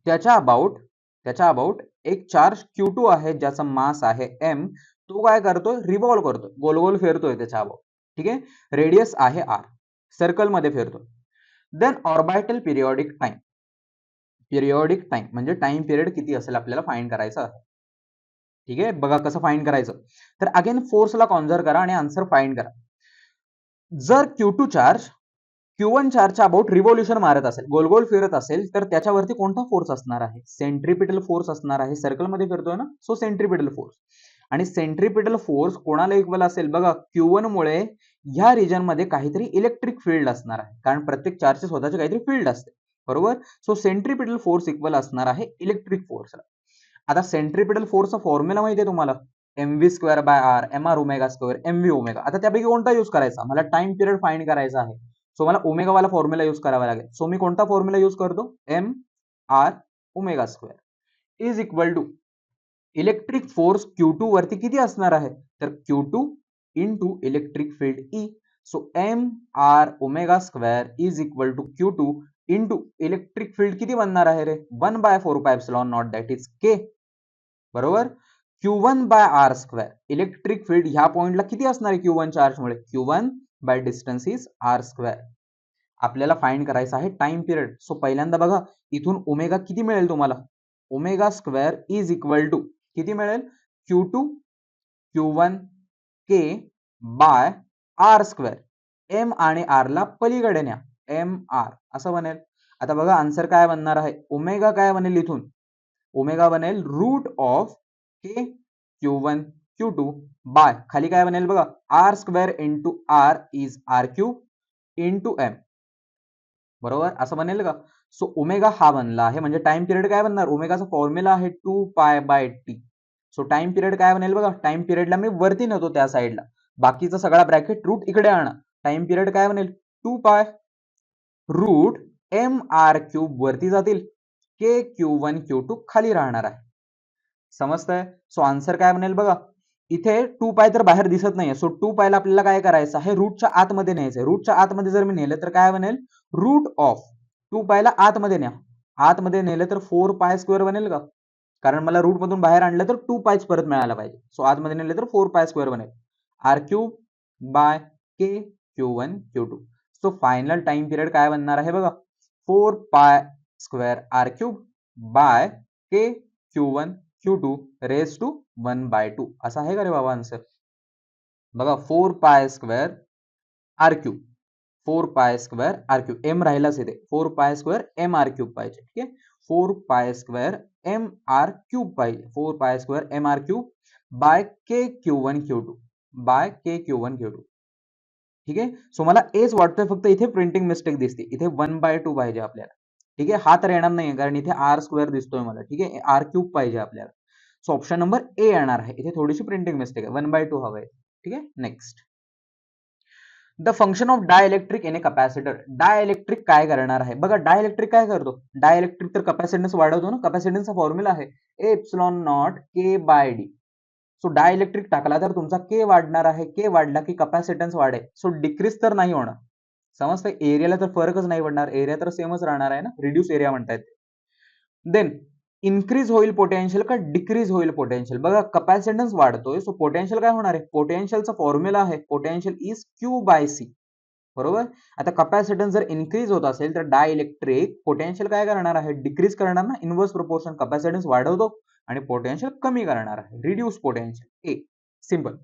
त्याच्या about एक charge Q2 आहे ज्याचा मास आहे m, तो काय करतोय, रिव्हॉल्व करतोय, गोल गोल फिरतोय त्याच्या अबाउट. ठीक आहे, रेडियस आहे r, सर्कल मध्ये फिरतोय. देन ऑर्बिटल पिरियॉडिक टाइम म्हणजे टाइम पिरियड किती असेल आपल्याला फाइंड करायचं आहे. ठीक आहे, बघा कसं फाइंड करायचं, तर अगेन फोर्सला कॉन्झर्व करा आणि आन्सर फाइंड करा. जर Q2 चार्ज Q1 चार्जच्या अबाउट रिव्होल्युशन मारत असेल, गोल गोल फिरत असेल, तर त्याच्यावरती कोणता फोर्स असणार आहे? सेंट्रिपिटल फोर्स असणार आहे. सर्कलमध्ये फिरतोय ना, सो सेंट्रिपिटल फोर्स. आणि सेंट्रिपिटल फोर्स कोणाला इक्वल असेल? बघा, Q1 मुळे ह्या रिजन मध्ये काहीतरी इलेक्ट्रिक फील्ड असणार आहे, कारण प्रत्येक चार्जचे स्वतःचे काहीतरी फील्ड असते, बरोबर. सो सेंट्रिपिटल फोर्स इक्वल असणार आहे इलेक्ट्रिक फोर्सला. आता सेंट्रिपिटल फोर्सचा फॉर्म्युला माहिती आहे तुम्हाला? mv²/r mr omega square mv omega. आता त्यापैकी कोणता यूज करायचा? मला टाइम पिरियड फाइंड करायचा आहे, सो मला ओमेगा वाला फॉर्म्युला यूज करावा लागेल. सो मी कोणता फॉर्म्युला यूज करतो? mr omega square is equal to electric force Q2 वरती किती असणार आहे? तर Q2 into electric field E. So mr omega square is equal to Q2 into electric field किती बनणार आहे रे? 1/4πε0 दॅट इज K, बरोबर. Q1/r स्क्वेअर इलेक्ट्रिक फील्ड ह्या पॉइंटला किती असणार आहे Q1 चार्जमुळे? Q1 by distance is r square. आपल्याला फाइंड करायचा आहे टाइम पिरियड. सो पहिल्यांदा बघा, इथून ओमेगा किती मिळेल तुम्हाला? Omega square is equal to किती मिळेल? Q2 Q1 K by r square. m आणि r ला पलीकडे न्या, mr असं बनेल. आता बघा आन्सर काय बनणार आहे? ओमेगा काय बनेल इथून? ओमेगा बनेल route of K Q1 Q2 bye खाली काय बनेल बघा, r square into r is r cube into m, बरोबर. असं बनेल का? सो ओमेगा हा बनला आहे, म्हणजे टाइम पिरियड काय बनणार? ओमेगाचा फॉर्म्युला आहे 2π/t. सो टाइम पिरियड काय बनेल बघा, टाइम पिरियडला मी वरती नेतो त्या साईडला, बाकीचा सगळा ब्रॅकेट रूट इकडे आणा. टाइम पिरियड काय बनेल? 2π रूट mr³ वरती जातील, K Q1 Q2 खाली राहणार आहे. समजतंय? सो आन्सर काय बनेल बघा, इथे 2π तर बाहेर दिसत नाहीये, सो 2π ला आपल्याला काय करायचं आहे? रूटच्या आतमध्ये न्यायचं आहे. रूटच्या आतमध्ये जर मी नेलं तर काय बनेल? रूट ऑफ 2π ला आतमध्ये न्या, आतमध्ये नेलं तर 4π² बनेल का? कारण मला रूट मधून बाहेर आणलं तर 2π परत मिळायला पाहिजे, सो आतमध्ये नेलं तर 4π² बनेल. r³ by K Q1 Q2. So final time period काय बनणार आहे बघा, 4π² r³ by K Q1 Q2 raise to 1/2 असा आहे का रे बाबा आन्सर? बघा 4π² r³, 4π² r³, m राहिलाच इथे, 4π² mr³ पाहिजे, ठीक आहे. 4π² mr³ पाहिजे, 4π² mr³ bye K Q1 Q2 bye K Q1 Q2, ठीक आहे. सो मला एच वाटतोय, फक्त इथे प्रिंटिंग मिस्टेक दिसते, इथे 1/2 पाहिजे आपल्याला, ठीक आहे. हा तर येणार नाही कारण इथे r² दिसतोय मला, ठीक आहे. r³ पाहिजे आपल्याला. सो ऑप्शन नंबर ए येणार आहे. इथे थोडीशी प्रिंटिंग मिस्टेक आहे, 1/2 हवंय, ठीक आहे. Next, the function of dielectric in A capacitor. Dielectric काय करणार आहे? बघा, डायइलेक्ट्रिक काय करतो? डायइलेक्ट्रिक तर कॅपॅसिटन्स वाढवतो ना. कॅपॅसिटन्सचा फॉर्म्युला आहे ε0 K/d. सो डायइलेक्ट्रिक टाकला तर तुमचा K वाढणार आहे, K वाढला की कॅपॅसिटन्स वाढेल, सो डिक्रीज तर नाही होणार. समजतं? एरियाला तर फरकच नाही पडणार, एरिया तर सेमच राहणार आहे ना, रिड्यूस एरिया म्हणतायत. देन इन्क्रीज होईल पोटेन्शियल का डिक्रीज होईल पोटेन्शियल? बघा, कॅपॅसिटन्स वाढतोय, सो पोटेन्शियल काय होणार आहे? पोटेन्शियलचा फॉर्म्युला आहे पोटेन्शियल इज Q/C, बरोबर. आता कॅपॅसिटन्स जर इन्क्रीज होत असेल तर डायइलेक्ट्रिक पोटेन्शियल काय करणार आहे? डिक्रीज करणार ना, इनवर्स प्रोपोर्शन. कॅपॅसिटन्स वाढवतो आणि पोटेन्शियल कमी करणार आहे, reduce potential. A simple.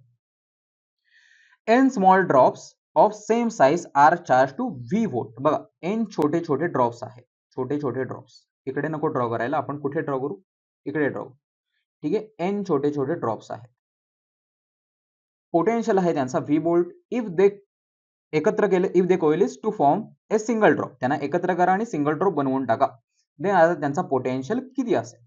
n small drops of same size are charge to V volt. बघा, n छोटे छोटे ड्रॉप्स आहेत, छोटे छोटे ड्रॉप्स. इकडे नको ड्रॉ करायला, आपण कुठे ड्रॉ करू? इकडे ड्रॉ, ठीक आहे. n छोटे छोटे ड्रॉप्स आहेत, पोटेन्शियल आहे त्यांचा V वोल्ट. इफ दे एकत्र केले, if they coalesce to form a single drop, त्यांना एकत्र करा आणि सिंगल ड्रॉप बनवून टाका. देन आता त्यांचा पोटेन्शियल किती असेल?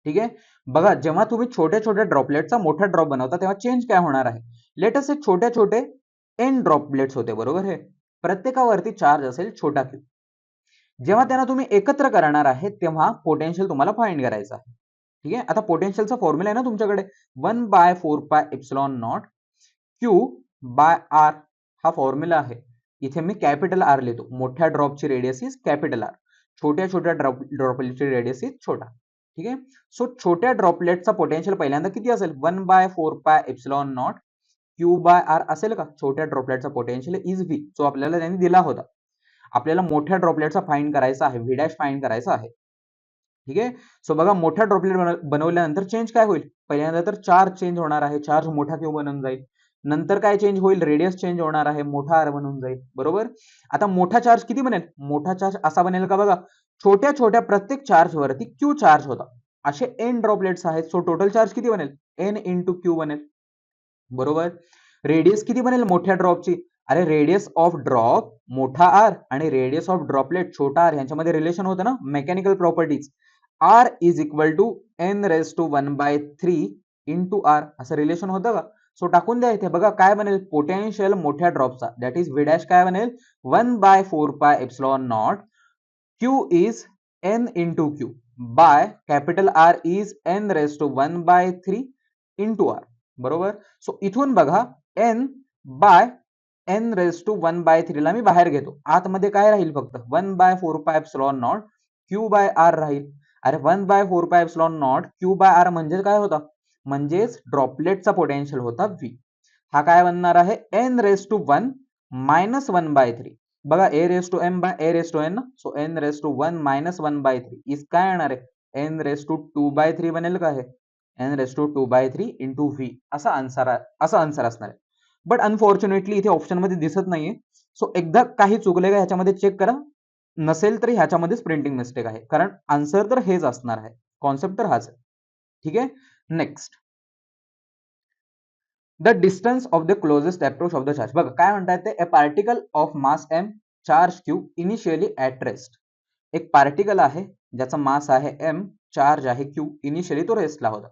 ठीक आहे. बघा, जेव्हा तुम्ही छोट्या छोट्या ड्रॉपलेटचा मोठा ड्रॉप बनवता तेव्हा चेंज काय होणार आहे? लेट अस से छोटे छोटे n ड्रॉपलेट्स होते, बरोबर. हे प्रत्येकावरती चार्ज असेल छोटा Q. जेव्हा त्यांना तुम्ही एकत्र करणार आहे तेव्हा पोटेन्शियल तुम्हाला फाइंड करायचं आहे, ठीक आहे. आता पोटेन्शियलचा फॉर्म्युला आहे ना तुमच्याकडे, 1/4πε0 Q/r हा फॉर्म्युला आहे. इथे मी कॅपिटल R लिहितो, मोठ्या ड्रॉपची रेडियस इज कॅपिटल R, छोट्या छोट्या ड्रॉपलेटची रेडियस इज छोटा, ठीक आहे. सो छोट्या ड्रॉपलेटचा पोटेन्शियल पहिल्यांदा किती असेल? 1/4πε0 Q/r असेल का? छोट्या ड्रॉपलेटचा पोटेन्शियल इज V, जो आपल्याला त्यांनी दिला होता. आपल्याला मोठ्या ड्रॉपलेटचा फाइंड करायचा आहे, V' फाइंड करायचा आहे, ठीक आहे. सो बघा, मोठा ड्रॉपलेट बनवल्यानंतर चेंज काय होईल? पहिल्यांदा तर चार्ज चेंज होणार आहे, चार्ज मोठा Q बनून जाईल. नंतर काय चेंज होईल, रेडियस चेंज होणार आहे, मोठा आर बनून जाईल. बरोबर. आता मोठा चार्ज किती बनेल, मोठा चार्ज असा बनेल का बघा, छोट्या छोट्या प्रत्येक चार्ज वरती क्यू चार्ज होता, असे एन ड्रॉपलेट्स आहेत. सो टोटल चार्ज किती बनेल, एन इंटू क्यू बनेल. बरोबर. रेडियस किती बनेल मोठ्या ड्रॉपची, अरे रेडियस ऑफ ड्रॉप मोठा आर आणि रेडियस ऑफ ड्रॉपलेट छोटा आर यांच्यामध्ये रिलेशन होतं ना, mechanical properties. R is equal to N raise to 1/3 into R असं रिलेशन होतं का. सो टाकून द्या इथे, बघा काय बनेल, पोटेन्शियल मोठ्या ड्रॉपचा दॅट इज व्ही डॅश काय बनेल 1/4 epsilon not Q is N into Q by capital R is N raise to 1/3 into R. बरोबर. सो इथून बघा N by N raise to 1/3 ला मी बाहेर घेतो, आतमध्ये काय राहील फक्त 1/4 epsilon not Q by R राहील. अरे 1/4 epsilon not Q by R म्हणजे काय होता, म्हणजेच ड्रॉपलेटचा पोटेन्शियल होता व्ही. हा काय बनणार आहे, एन रेस टू 1 मायनस 1/3. बघा A raise to M by A raise to N, so N raise to 1 minus 1/3 is काय येणार आहे, एन रेस टू 2/3 बनेल का आहे, N raise to 2/3 into V असा आन्सर असणार आहे. बट अनफॉर्च्युनेटली इथे ऑप्शन मध्ये दिसत नाहीये. सो एकदा काही चुकले का ह्याच्यामध्ये चेक करा, नसेल तरी ह्याच्यामध्येच प्रिंटिंग मिस्टेक आहे, कारण आन्सर तर हेच असणार आहे, कॉन्सेप्ट तर हाच आहे. ठीक आहे. Next, the distance of the closest approach of the charge. बघा काय म्हणतात ते, a particle of mass M charge Q initially at rest. एक पार्टिकल आहे ज्याचा मास आहे एम, चार्ज आहे क्यू, इनिशियली तो रेस्टला होता.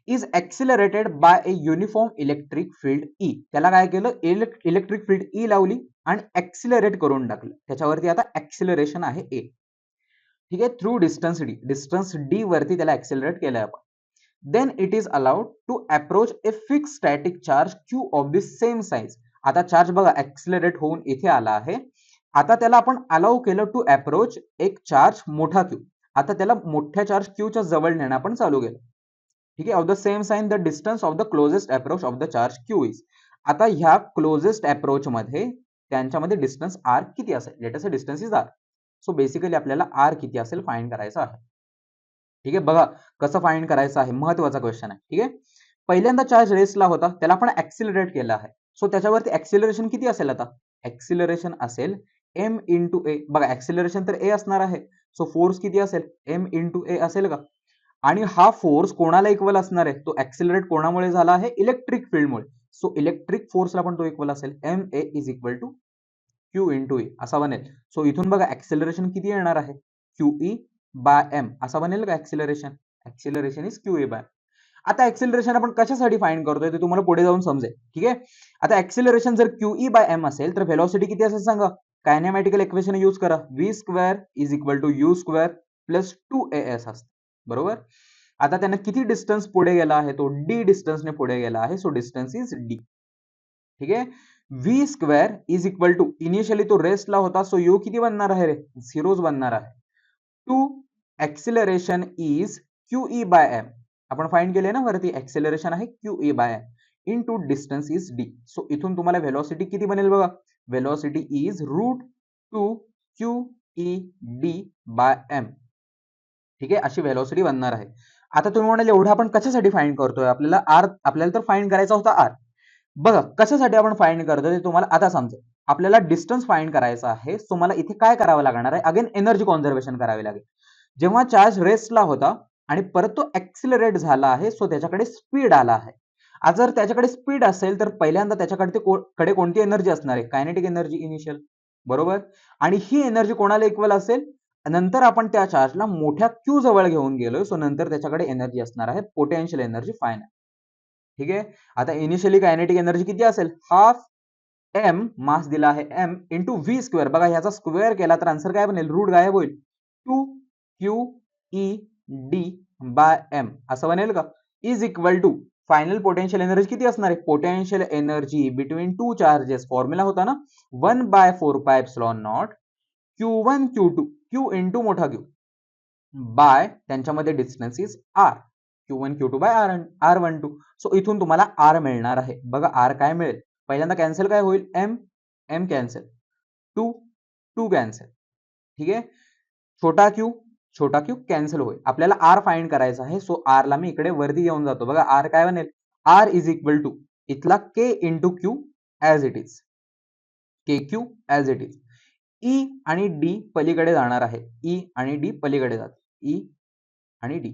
Is accelerated by a uniform electric field E. त्याला काय केलं, इलेक्ट्रिक फील्ड ई लावली आणि एक्सिलरेट करून टाकलं, त्याच्यावरती आता एक्सिलरेशन आहे ए. ठीक आहे. Through distance D, distance D वरती त्याला एक्सिलरेट केलंय आपण. Then it is allowed to approach a fix static charge Q of the same size. आता चार्ज बघा एक्सिलरेट होऊन इथे आला आहे, आता त्याला आपण अलाउ केलं टू अप्रोच एक चार्ज मोठा क्यू. आता त्याला मोठ्या चार्ज क्यूच्या जवळ नेणं आपण चालू केलं. ठीक आहे. Of the same sign the distance of the closest approach of the charge Q is. आता ह्या क्लोजेस्ट अप्रोच मध्ये त्यांच्यामध्ये डिस्टन्स आर किती असेल, let us say distance is R. So basically आपल्याला आर किती असेल फाइंड करायचं आहे. ठीक आहे. बघा कसं फाइंड करायचं आहे, महत्वाचा क्वेश्चन आहे. ठीक आहे. पहिल्यांदा चार्ज रेसला होता, त्याला आपण ऍक्सिलरेट केलं आहे, सो त्याच्यावरती ऍक्सिलरेशन किती असेल, आता ऍक्सिलरेशन असेल एम इंटू ए. बघा ऍक्सिलरेशन तर ए असणार आहे, सो फोर्स किती असेल, एम इंटू ए असेल का. आणि हा फोर्स कोणाला इक्वल असणार आहे, तो ऍक्सिलरेट कोणामुळे झाला आहे, इलेक्ट्रिक फील्डमुळे. सो इलेक्ट्रिक फोर्सला पण तो इक्वल असेल, M A is equal to Q into A असा बनेल. सो इथून बघा ऍक्सिलरेशन किती येणार आहे, क्यू ई बाय एम असा बनेल का acceleration. Acceleration is Q A by. आता ऍक्सिलरेशन आपण कशासाठी फाइंड करतोय ते तुम्हाला पुढे जाऊन समजेल. ठीक आहे. आता ऍक्सिलरेशन जर क्यू ई बाय एम असेल तर व्हेलॉसिटी किती असेल सांगा, कायनेमॅटिकल इक्वेशन यूज करा, V square is equal to U square plus 2as असतं. बरोबर. आता त्याने किती डिस्टन्स पुढे गेला आहे, तो डी डिस्टन्सने पुढे गेला आहे, सो डिस्टन्स इज डी. ठीक आहे. V square is equal to, initially तो रेस्टला होता, सो यू किती बनणार आहे रे, झिरोज बनणार आहे. To acceleration is Q E by M, आपण फाइंड केले ना वरती, एक्सिलरेशन आहे Q E by M into distance is D. So इथून तुम्हाला व्हेलॉसिटी किती बनेल बघा, velocity is √2 Q E D by M. ठीक आहे. अशी व्हेलॉसिटी बनणार आहे. आता तुम्ही म्हणाल एवढं आपण कशासाठी फाइंड करतोय, आपल्याला तर फाइंड करायचा होता आर. बघा कशासाठी आपण फाइंड करतोय ते तुम्हाला आता समजेल. आपल्याला डिस्टन्स फाइंड करायचा आहे, सो मला इथे काय करावं लागणार आहे, अगेन एनर्जी कॉन्झर्वेशन करावी लागेल. जेव्हा चार्ज रेस्टला होता आणि परत तो ऍक्सिलरेट झाला आहे, सो त्याच्याकडे स्पीड आला आहे. आज जर त्याच्याकडे स्पीड असेल तर पहिल्यांदा त्याच्याकडे कोणती एनर्जी असणार आहे, कायनेटिक एनर्जी इनिशियल. बरोबर. आणि ही एनर्जी कोणाला इक्वल असेल, नंतर आपण त्या चार्जला मोठ्या क्यू जवळ घेऊन गेलोय, सो नंतर त्याच्याकडे एनर्जी असणार आहे, पोटेन्शियल एनर्जी फायनाइट. ठीक आहे. आता इनिशियली कायनेटिक एनर्जी किती असेल, हाफ एम, मास दिला आहे एम इंटू व्ही स्क्वेअर. बघा ह्याचा स्क्वेअर केला तर आन्सर काय बनेल, रूट गायब होईल, 2 Q E D by M असं बनेल का. Is equal to final potential energy किती असणार आहे, potential energy between two charges, formula होता ना 1/4 epsilon not Q1 Q2 Q into मोठा Q बाय त्यांच्यामध्ये distance is R, Q1 Q2 by R12. So इथून तुम्हाला R मिळणार आहे. बघा R काय मिळेल, पहिल्यांदा कॅन्सल काय होईल, M कॅन्सल, 2 कॅन्सल. ठीक आहे. छोटा Q कॅन्सल होईल. आपल्याला R फाइंड करायचा आहे, सो R ला मी इकडे वरती घेऊन जातो. बघा R काय बनेल, R इज इक्वल टू इथला K into Q as it is, K Q as it is. E आणि डी पलीकडे जाणार आहे, ई आणि डी पलीकडे जाते, ई आणि डी.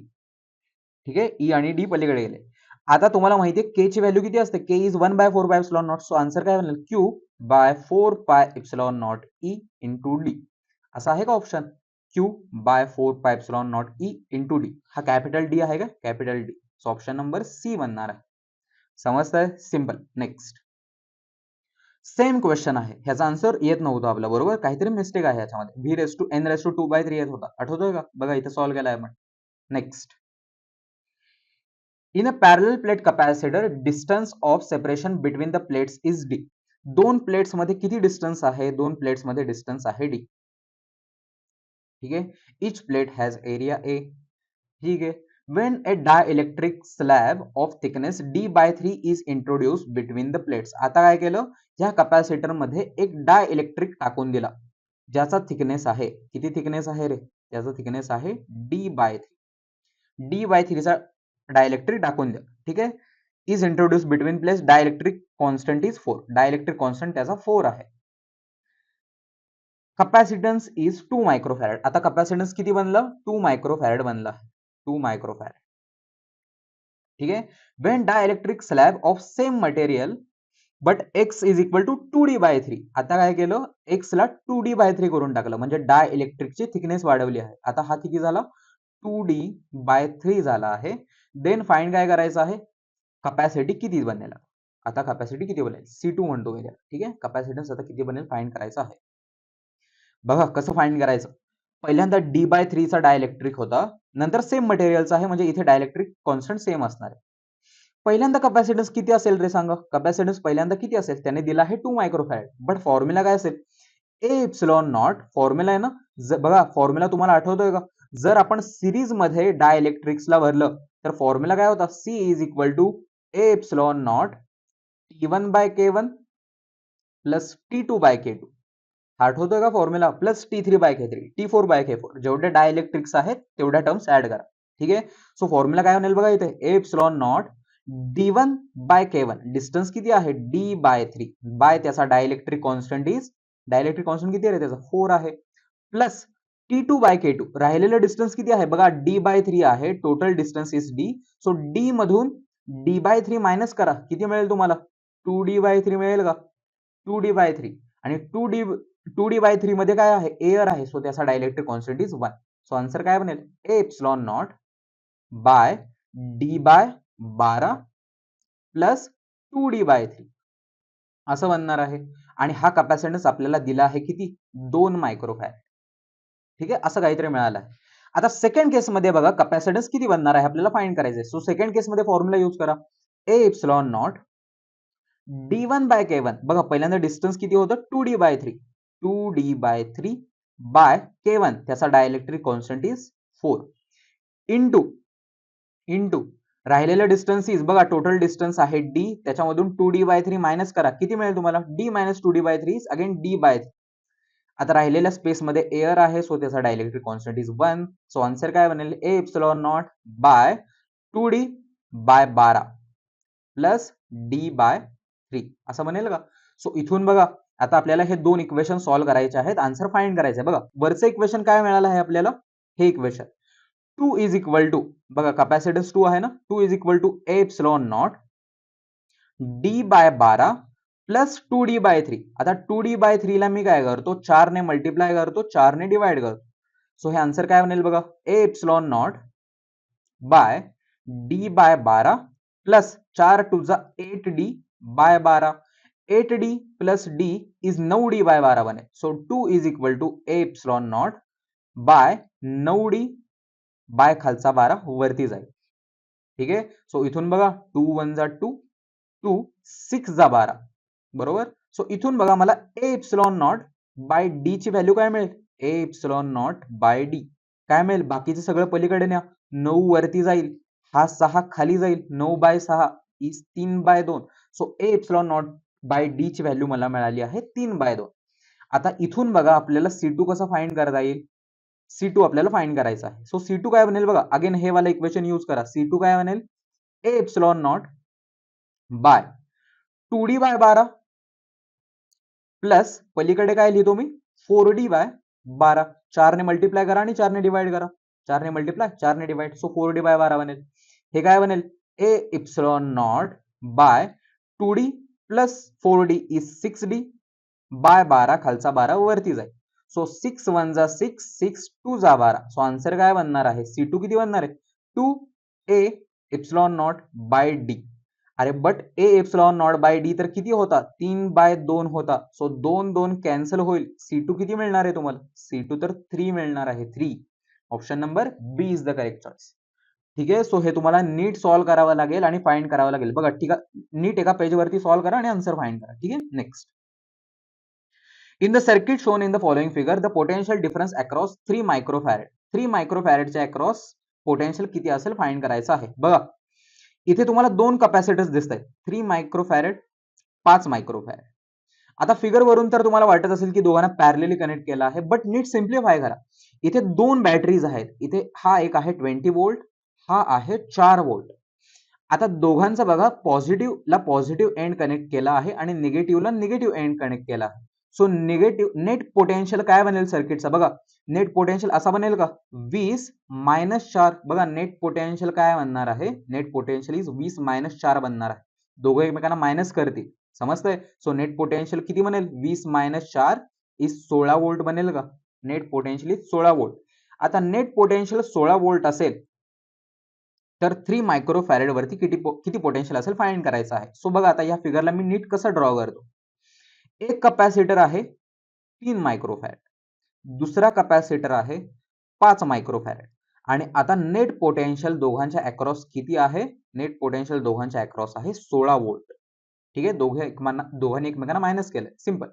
ठीक आहे, ई आणि डी पलीकडे गेले. आता तुम्हाला माहिती आहे के ची व्हॅल्यू किती असते, के इज 1/4 पाय एप्सिलॉन नॉट. सो आन्सर काय बनेल, Q by 4 pi epsilon not E into D. असा आहे का option, Q by 4 pi epsilon not E into D. हा कॅपिटल डी आहे का, capital D. So option number C बनणार आहे. समजतंय, सिंपल. नेक्स्ट सेम क्वेश्चन आहे, ह्याचा आन्सर येत नव्हतं आपला, बरोबर, काहीतरी मिस्टेक आहे ह्याच्यामध्ये. V raise to N raise to 2/3 येत होता, आठवतोय का, बघा इथे सॉल्व्ह केलाय आपण. Next, in a parallel plate capacitor distance of separation between the plates is D. दोन प्लेट्स मध्ये किती डिस्टन्स आहे, दोन प्लेट्स मध्ये डिस्टन्स आहे डी. ठीक आहे, इच प्लेट हैज एरिया ए. ठीक आहे, when a dielectric slab of thickness d/3 is introduced between the plates. आता काय केलं, या कॅपॅसिटर मध्ये एक डायइलेक्ट्रिक टाकून दिला, ज्याचा थिकनेस आहे, किती थिकनेस आहे रे, त्याचा थिकनेस आहे d/3. d/3 चा डायइलेक्ट्रिक टाकून द्या. ठीक आहे, is introduce between place, dielectric constant is 4. Dielectric constant त्याचा 4 आहे. Capacitance is 2 microfarad. आता कॅपॅसिटन्स किती बनलं, 2 मायक्रोफॅरेड बनला, 2 मायक्रोफॅरेड. ठीक आहे, when dielectric slab of same material but x is equal to 2d/3. आता काय केलं, x ला 2d/3 करून टाकलं, म्हणजे डायइलेक्ट्रिकची थिकनेस वाढवली आहे. आता हा किती झाला, 2d/3 झाला आहे. देन फाइंड काय करायचं आहे, कॅपॅसिटी किती बनेल. आता कॅपॅसिटी किती बनेल, C2 म्हणतो मी त्याला. ठीक आहे, कॅपॅसिटन्स आता किती बनेल फाइंड करायचं आहे. बघा कसं फाइंड करायचं, पहिल्यांदा d/3 चा डायइलेक्ट्रिक होता, नंतर सेम मटेरियलचा आहे, म्हणजे इथे डायइलेक्ट्रिक कॉन्स्टंट सेम असणार आहे. पहिल्यांदा कॅपॅसिटन्स किती असेल रे सांगा, कॅपॅसिटन्स पहिल्यांदा किती असेल, त्याने दिला आहे 2 मायक्रोफॅरेड. बट फॉर्म्युला काय असेल, ए एप्सिलॉन नॉट. फॉर्म्युला आहे ना, बघा फॉर्म्युला तुम्हाला आठवतोय का, जर आपण सिरीज मध्ये डायइलेक्ट्रिक्सला भरलं तर फॉर्म्युला काय होता, C is equal to A epsilon not T1/K1 plus T2/K2. आठवतोय का फॉर्म्युला, प्लस T3/K3 T4/K4. जेवढे डायइलेक्ट्रिक्स आहेत तेवढ्या टर्म्स ऍड करा. ठीक आहे, सो फॉर्म्युला काय बनेल बघा इथे, ए एप्सिलॉन नॉट D1/K1, डिस्टन्स किती आहे d/3 बाय त्याचा dielectric constant is, dielectric constant किती आहे त्याचा 4 आहे, प्लस T2/K2, राहिलेलं डिस्टन्स किती आहे बघा, d/3 आहे, total distance is d. So d मधून d/3 मायनस करा, किती मिळेल तुम्हाला, 2d/3 मिळेल का, 2d/3. आणि 2d/3 मध्ये काय आहे, एअर आहे, सो त्याचा dielectric constant is 1. So answer काय बनेल, A epsilon not by d/12 plus 2d/3 असं बनणार आहे. आणि हा कॅपॅसिटन्स आपल्याला दिला आहे किती, 2 मायक्रोफॅरेड. ठीक आहे, असं काहीतरी मिळालं आहे. आता सेकंड केस मध्ये बघा कॅपॅसिटन्स किती बनणार आहे आपल्याला फाइंड करायचं आहे. सो सेकंड केस मध्ये फॉर्म्युला यूज करा, ए एप्सिलॉन नॉट D1/K1. बघा पहिल्यांदा डिस्टन्स किती होतं, 2d/3, 2d/3 बाय K1, त्याचा डायइलेक्ट्रिक कॉन्स्टंट इज 4 इंटू राहिलेलं डिस्टन्स इज, बघा टोटल डिस्टन्स आहे d, त्याच्यामधून 2d/3 मायनस करा, किती मिळेल तुम्हाला, d minus 2d/3 is again d/3. आता राहिलेल्या स्पेस मध्ये एअर आहे, सो त्याचा dielectric constant is 1. So answer काय बनेल, A epsilon not by 2d/12 plus d/3 असं बनेल का. सो इथून बघा आता आपल्याला हे दोन इक्वेशन सॉल्व्ह करायचे आहेत, आन्सर फाइंड करायचं आहे. बघा वरचं इक्वेशन काय मिळालं आहे आपल्याला, हे इक्वेशन 2 इज इक्वल टू, बघा कॅपॅसिटन्स 2 आहे ना, 2 is equal to A epsilon not d/12 plus 2d/3. आता 2d/3 ला मी काय करतो, 4 ने मल्टिप्लाय करतो, 4 ने डिवाइड करतो. सो हे आन्सर काय बनेल बघा, A epsilon not by d/12 plus 4 to जा 8d/12. 8d plus d is 9d/12 बनेल. So 2 is equal to A epsilon not by 9d by खालचा 12 वरती जाईल. ठीक आहे, सो इथून बघा 2 1 जा 2, 2 6 जा 12, बरोबर. सो इथून बघा मला A epsilon not by D ची व्हॅल्यू काय मिळेल, A epsilon not by D काय मिळेल, बाकीचे सगळं पलीकडे न्या, 9 वरती जाईल, हा 6 खाली जाईल, 9/6 is 3/2. So A epsilon not by D ची व्हॅल्यू मला मिळाली आहे 3/2. आता इथून बघा आपल्याला C2 कसं फाइंड करता येईल, C2 आपल्याला फाइंड करायचा आहे. सो C2 काय बनेल बघा, अगेन हे वाला इक्वेशन यूज करा. C2 काय बनेल, A epsilon not by 2D/12 plus पलीकडे काय लिहितो मी 4D/12. 4 ने मल्टिप्लाय करा आणि 4 ने डिवाइड करा. 4 ने मल्टिप्लाय 4 ने डिवाइड, सो 4D/12 बनेल. हे काय बनेल A epsilon not by 2D plus 4D is 6D by 12 खालचा 12 वरती जाईल. सो 6 1 जा 6, 6 2 जा 12. सो आन्सर काय बनणार आहे C2 किती बनणार आहे 2A epsilon not by D. अरे but A epsilon not by D तर किती होता 3/2 होता. सो 2 2 कॅन्सल होईल. C2 किती मिळणार आहे तुम्हाला C2 तर 3 मिळणार आहे 3. Option number B is the correct choice. ठीक आहे. सो हे तुम्हाला नीट सॉल्व्ह करावं लागेल आणि फाइंड करावं लागेल. बघा ठीक आहे, नीट एका पेजवरती सॉल्व्ह करा आणि आन्सर फाइंड करा. ठीक आहे. Next, in the circuit shown in the following figure the potential difference across 3 microfarad. 3 मायक्रोफॅरेडच्या अक्रॉस पोटेन्शियल किती असेल फाइंड करायचं आहे. बघा इथे तुम्हाला दोन कॅपॅसिटर्स दिसत आहेत 3 मायक्रोफॅरेड 5 मायक्रोफॅरेड. आता फिगर वरून तर तुम्हाला वाटत असेल की दोघांना पॅरलली कनेक्ट केला आहे, बट नीट सिम्प्लिफाय करा. इथे दोन बॅटरीज आहेत. इथे हा एक आहे 20 वोल्ट, हा आहे 4 वोल्ट. आता दोघांचा बघा पॉझिटिव्हला पॉझिटिव्ह एंड कनेक्ट केला आहे आणि निगेटिव्हला निगेटिव्ह एंड कनेक्ट केला आहे. सो निगेटिव्ह नेट पोटेन्शियल काय बनेल सर्किटचा बघा. नेट पोटेन्शियल असा बनेल का 20 - 4. बघा नेट पोटेन्शियल काय बनणार आहे नेट पोटेन्शियल इज 20 - 4 बनणार आहे. दोघं एकमेकांना मायनस करतील समजतंय. सो नेट पोटेन्शियल किती बनेल 20 - 4 इज 16 वोल्ट बनेल का. Net potential is 16 volt. आता नेट पोटेन्शियल 16 वोल्ट असेल तर 3 मायक्रोफॅरेड वरती किती पोटेन्शियल असेल फाइंड करायचं आहे. सो बघा आता या फिगरला मी नीट कसं ड्रॉ करतो. एक कॅपॅसिटर आहे 3 मायक्रोफॅरेड, दुसरा कॅपॅसिटर आहे 5 मायक्रोफॅरेड आणि आता नेट पोटेन्शियल दोघांच्या अक्रॉस किती आहे. नेट पोटेन्शियल दोघांच्या अक्रॉस आहे 16 वोल्ट. ठीक आहे. दोघांनी एकमेकांना मायनस केलंय. सिंपल.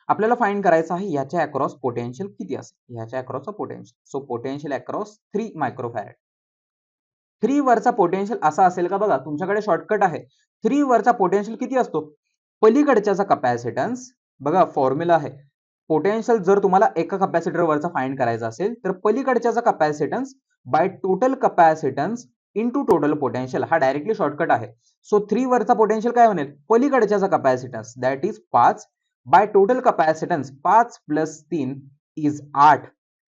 आपल्याला फाइंड करायचं आहे याच्या अक्रॉस पोटेन्शियल किती असेल. याच्या अक्रॉसचा potential. So potential across 3 microfarad. 3 वरचा पोटेन्शियल असा असेल का बघा तुमच्याकडे शॉर्टकट आहे. 3 वरचा पोटेन्शियल किती असतो पलीकडच्याचा कॅपॅसिटन्स. बघा फॉर्म्युला आहे पोटेन्शियल जर तुम्हाला एका कॅपॅसिटर वरचा फाइंड करायचा असेल तर पलीकडच्याचा capacitance by total capacitance into total potential. हा डायरेक्टली शॉर्टकट आहे. सो 3 वरचा पोटेन्शियल काय बनेल पलीकडच्याचा capacitance that is 5 by total capacitance 5 + 3 is 8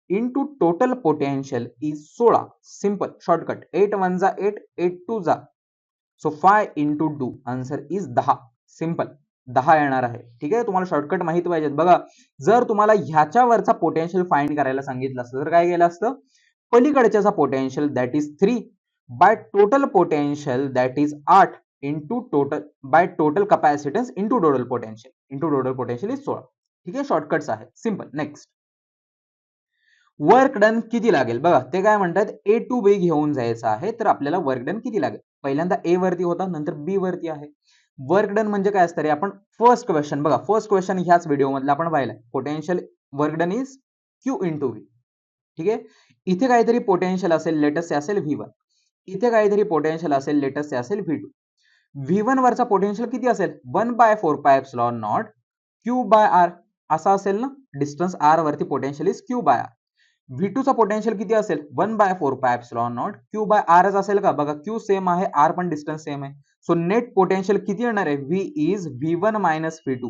into total potential is 16. Simple shortcut. 8 1 जा 8, 8 2 जा. So 5 into 2 answer is 10. Simple 10 येणार आहे. ठीक आहे. तुम्हाला शॉर्टकट माहिती पाहिजेत. बघा जर तुम्हाला ह्याच्यावरचा पोटेन्शियल फाइंड करायला सांगितलं असतं तर काय केलं असतं पलीकडच्याचा potential that is 3 by total potential that is 8 into total by total capacitance into total potential is 16. ठीक आहे. शॉर्टकट्स आहेत. सिंपल. नेक्स्ट, वर्क डन किती लागेल बघा ते काय म्हणतात ए टू बी घेऊन जायचं आहे तर आपल्याला वर्क डन किती लागेल. पहिल्यांदा ए वरती होता नंतर बी वरती आहे. वर्क डन म्हणजे काय असतं रे आपण फर्स्ट क्वेश्चन बघा फर्स्ट क्वेश्चन ह्याच व्हिडिओ मधला आपण पाहिलाय. Potential work done is Q into V. ठीक आहे. इथे काहीतरी पोटेन्शियल असेल लेटेस्ट असेल V1. इथे काहीतरी पोटेन्शियल असेल लेटेस्ट असेल V2. V1 वरचा पोटेन्शियल किती असेल 1/4πε0 Q/R असा असेल ना. डिस्टन्स R वरती पोटेन्शियल इज Q/R. V2 चा पोटेन्शियल किती असेल 1/4πε0 Q/R असेल का बघा Q सेम आहे R पण डिस्टन्स सेम आहे. सो नेट पोटेन्शियल किती येणार आहे V इज V1 - V2.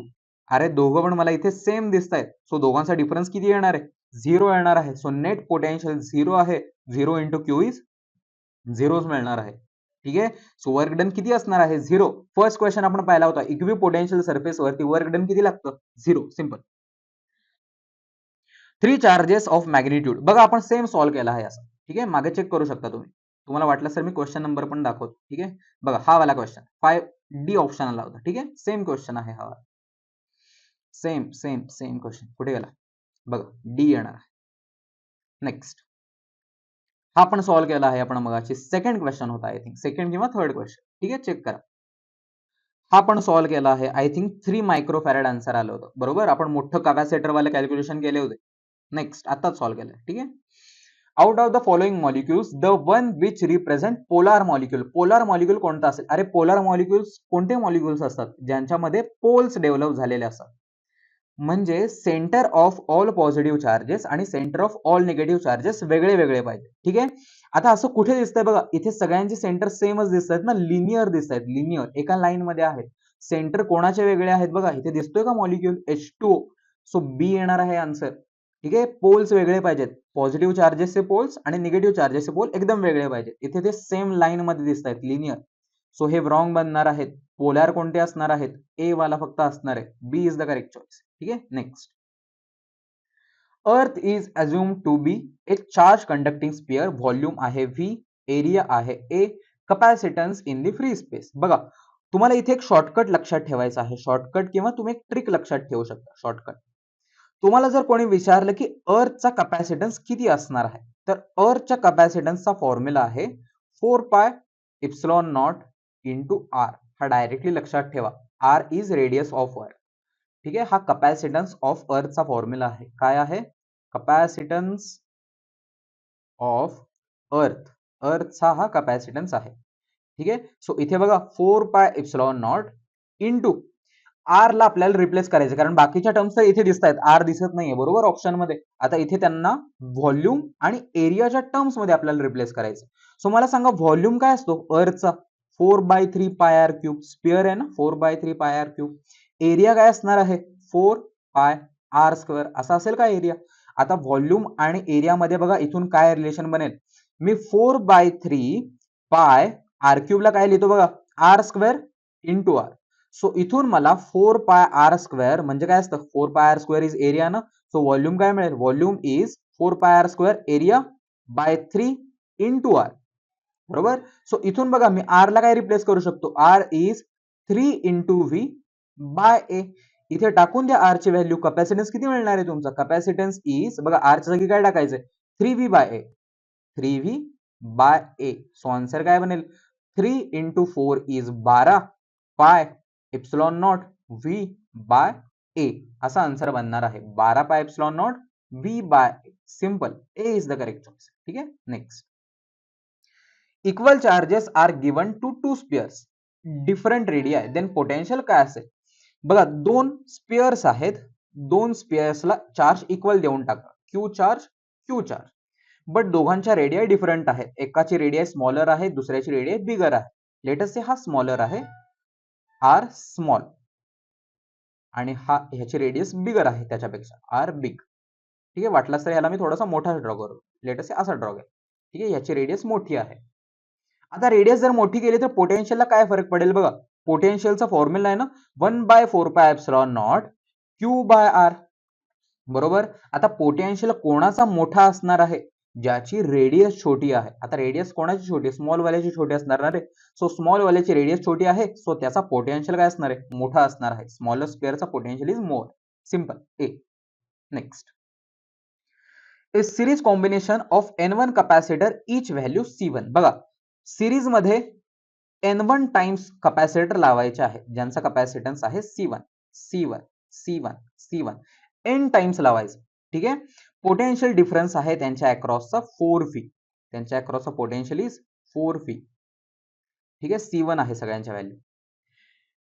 अरे दोघं पण मला इथे सेम दिसत आहेत. सो दोघांचा डिफरन्स किती येणार आहे 0 येणार आहे. सो नेट पोटेन्शियल 0 आहे. 0 इंटू Q इज 0 मिळणार आहे. ठीक आहे. सो वर्क डन किती असणार आहे 0. फर्स्ट क्वेश्चन आपण पाहिला होता इक्वी पोटेन्शियल सरफेस वरती वर्क डन किती लागतं 0. सिंपल. 3 चार्जेस ऑफ मॅग्निट्यूड बघा आपण सेम सॉल्व्ह केला आहे असं. ठीक आहे. मागे चेक करू शकता तुम्ही. तुम्हाला वाटलं सर मी क्वेश्चन नंबर पण दाखवतो. ठीक आहे. बघा हा वाला क्वेश्चन 5D ऑप्शन आला होता. ठीक आहे. सेम क्वेश्चन आहे हा. सेम सेम सेम क्वेश्चन कुठे गेला बघा डी येणार आहे. नेक्स्ट, हा पण सॉल्व्ह केला आहे आपण मगाशी. सेकंड क्वेश्चन होता आय थिंक सेकंड किंवा थर्ड क्वेश्चन. ठीक आहे. चेक करा. हा पण सॉल्व्ह केला आहे आय थिंक 3 मायक्रोफॅरेड आन्सर आलं होतं बरोबर. आपण मोठं कॅपॅसिटर वाले कॅल्क्युलेशन केले होते. नेक्स्ट आताच सॉल्व्ह केलंय. ठीक आहे. Out of the following molecules the one which represent polar molecule. Polar molecule कोणता असेल. अरे पोलार मॉलिक्युल्स कोणते मॉलिक्युल्स असतात ज्यांच्यामध्ये पोल्स डेव्हलप झालेले असतात. म्हणजे centre of all positive charges आणि centre of all negative charges वेगळे वेगळे पाहिजे. ठीक आहे. आता असं कुठे दिसतंय बघा इथे सगळ्यांचे सेंटर सेमच दिसत आहेत ना लिनियर दिसत आहेत. लिनियर एका लाईन मध्ये आहेत. सेंटर कोणाचे वेगळे आहेत बघा, इथे दिसतोय का मॉलिक्यूल H2O. सो बी येणार आहे आन्सर. ठीक आहे, पोल्स वेगळे पाहिजेत, पॉझिटिव्ह चार्जेसचे पोल्स आणि निगेटिव्ह चार्जेसचे पोल एकदम वेगळे पाहिजेत. इथे ते सेम लाईन मध्ये दिसत आहेत, लिनियर. सो हे रॉंग बनणार आहेत. पोलॅर कोणते असणार आहेत, ए वाला फक्त असणार आहे. B is the correct choice. ठीक आहे, next. Earth is assumed to be a charge conducting sphere. Volume आहे व्ही, एरिया आहे A, capacitance in the free space. बघा, तुम्हाला इथे एक शॉर्टकट लक्षात ठेवायचा आहे. शॉर्टकट किंवा तुम्ही एक ट्रिक लक्षात ठेवू शकता. शॉर्टकट, तुम्हाला जर कोणी विचारलं की अर्थचा कपॅसिटन्स किती असणार आहे, तर अर्थच्या कपॅसिटन्सचा फॉर्म्युला आहे 4πε0 इंटू आर. हा डायरेक्टली लक्षात ठेवा. R is radius of earth. ठीक आहे, हा कपॅसिटन्स ऑफ अर्थचा फॉर्म्युला आहे. काय आहे, कपॅसिटन्स ऑफ अर्थ. अर्थचा हा कपॅसिटन्स आहे. ठीक आहे, सो इथे बघा 4πε0 इंटू आर ला आपल्याला रिप्लेस करायचं, कारण बाकीच्या टर्म्स तर इथे दिसत आहेत, आर दिसत नाहीये बरोबर ऑप्शन मध्ये. आता इथे त्यांना व्हॉल्यूम आणि एरियाच्या टर्म्स मध्ये आपल्याला रिप्लेस करायचं. सो मला सांगा व्हॉल्यूम काय असतो अर्थचा, 4/3 पाय आर क्यूब. स्पिअर आहे ना, 4/3 पाय आर क्यूब. एरिया काय असणार आहे, 4πr². असा असेल का एरिया. आता व्हॉल्यूम आणि एरिया मध्ये बघा इथून काय रिलेशन बनेल, मी 4/3 पाय आर क्यूब ला काय लिहितो बघा, r² इंटू आर. सो इथून मला 4πr² म्हणजे काय असतं, 4πr² इज एरिया ना. सो व्हॉल्यूम काय मिळेल, volume is 4πr² area by 3 into R. बरोबर. सो इथून बघा मी आर ला काय रिप्लेस करू शकतो, R is 3 into V by A. इथे टाकून द्या आर ची व्हॅल्यू. कपॅसिटन्स किती मिळणार आहे तुमचा, कपॅसिटन्स इज बघा आरच्या जागी काय टाकायचंय, 3v बाय ए. 3v बाय ए. सो आन्सर काय बनेल, 3 इंटू 4 इज 12 पाय ε0 v बाय ए. असा आन्सर बनणार आहे, 12πε0 v by A. Simple, A is the correct choice. ठीक आहे, next. Equal charges are given to two spheres different radii, then potential काय असेल. बघा दोन स्पियर्स आहेत, दोन स्पियर्सला चार्ज इक्वल देऊन टाका, Q charge Q charge. But दोघांच्या रेडिया डिफरंट आहेत. एकाची रेडिया स्मॉलर आहे, दुसऱ्याची रेडिया बिगर आहे. लेट अस से हा स्मॉलर आहे, आर स्मॉल, आणि हा ह्याची रेडियस बिगर आहे त्याच्यापेक्षा, आर बिग. ठीक आहे, वाटलास तर याला मी थोडासा मोठा ड्रॉ करू. लेट अस से असा ड्रॉ केला. ठीक आहे, याची रेडियस मोठी आहे. आता रेडियस जर मोठी केली तर पोटेन्शियलला काय फरक पडेल बघा. पोटेन्शियलचा फॉर्म्युला आहे ना 1/4πε0 क्यू बाय आर. बरोबर. आता पोटेन्शियल कोणाचा मोठा असणार आहे, ज्याची रेडियस छोटी आहे. आता रेडियस कोणाची छोटी, स्मॉल वाल्याची छोटी असणार ना रे. सो स्मॉल वाल्याची रेडियस छोटी आहे, सो त्याचा पोटेन्शियल काय असणार आहे, मोठा असणार आहे. स्मॉलर स्क्वेअरचा potential is more. Simple, A. Next. A series combination of N1 capacitor each value C1. बघा सिरीज मध्ये N1 टाइम्स कॅपॅसिटर लावायचे आहे, ज्यांचा कॅपॅसिटन्स आहे C1. C1 C1 C1 N times लावायचं. ठीक आहे, पोटेन्शियल डिफरन्स आहे त्यांच्या अक्रॉसचा 4v. त्यांच्या अक्रॉसचा पोटेन्शियल इज 4v. ठीक आहे, C1 आहे सगळ्यांच्या व्हॅल्यू.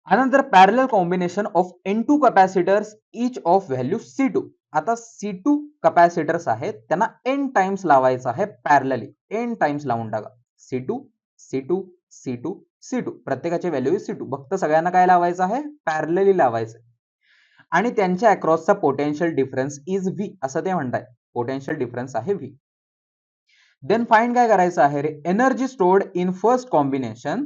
अनंतर parallel combination of N2 capacitors each of value C2. आता C2 कॅपॅसिटर्स आहेत, त्यांना N टाइम्स लावायचं आहे पॅरलली. N टाइम्स लावून टाका, C2 C2 C2 C2. प्रत्येकाची व्हॅल्यू इज C2. फक्त सगळ्यांना काय लावायचं आहे, पॅरलली लावायचं. आणि त्यांच्या अक्रॉसचा पोटेन्शियल डिफरन्स इज V असं ते म्हणताय. पोटेन्शियल डिफरन्स आहे V. देन फाइंड काय करायचं आहे रे, energy stored in first combination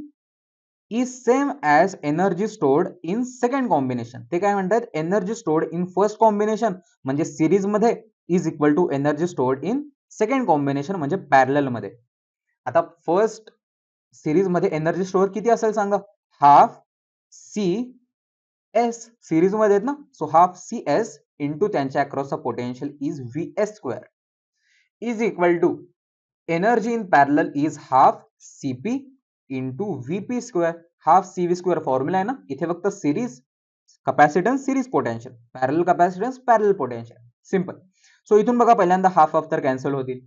is same as energy stored in second combination. ते काय म्हणतात, energy stored in first combination म्हणजे सिरीज मध्ये is equal to energy stored in second combination म्हणजे पॅरलल मध्ये. आता फर्स्ट सिरीज मध्ये एनर्जी स्टोअर किती असेल सांगा, हाफ सी एस. सिरीज मध्ये आहेत ना, so half C S into त्यांच्या अक्रॉसचा potential is VS² is equal to energy in parallel is half CP into VP². Half CV². Formula आहे ना, इथे फक्त series capacitance series potential, parallel capacitance parallel potential. Simple. So इथून बघा पहिल्यांदा half half तर कॅन्सल होतील.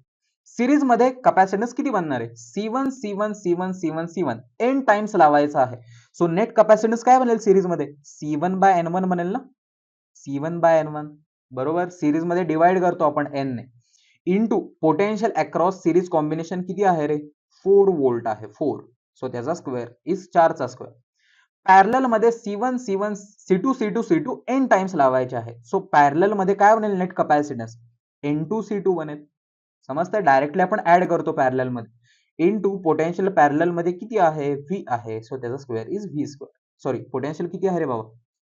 सिरीज मध्ये कॅपॅसिटन्स किती बनणार आहे, C1 C1 C1 C1 C1 N times लावायचा आहे. सो नेट कॅपॅसिटन्स काय बनेल सिरीज मध्ये, C1/N1 बनेल ना, C1/N1. बरोबर. सिरीज मध्ये डिवाइड करतो आपण N ने, into potential across series combination किती आहे रे, 4 व्होल्ट आहे, 4. सो त्याचा स्क्वेअर इज 4 चा स्क्वेअर. पॅरलल मध्ये C1 C1 C2 C2 C2 n times लावायचे आहे. सो पॅरलल मध्ये काय बनेल नेट कपॅसिटन्स N2 C2 बनेल. समजतंय डायरेक्टली आपण ऍड करतो पॅरलल मध्ये. इनटू पोटेन्शियल पॅरलल मध्ये किती आहे V आहे. सो त्याचा square is V square. Sorry potential किती आहे रे बाबा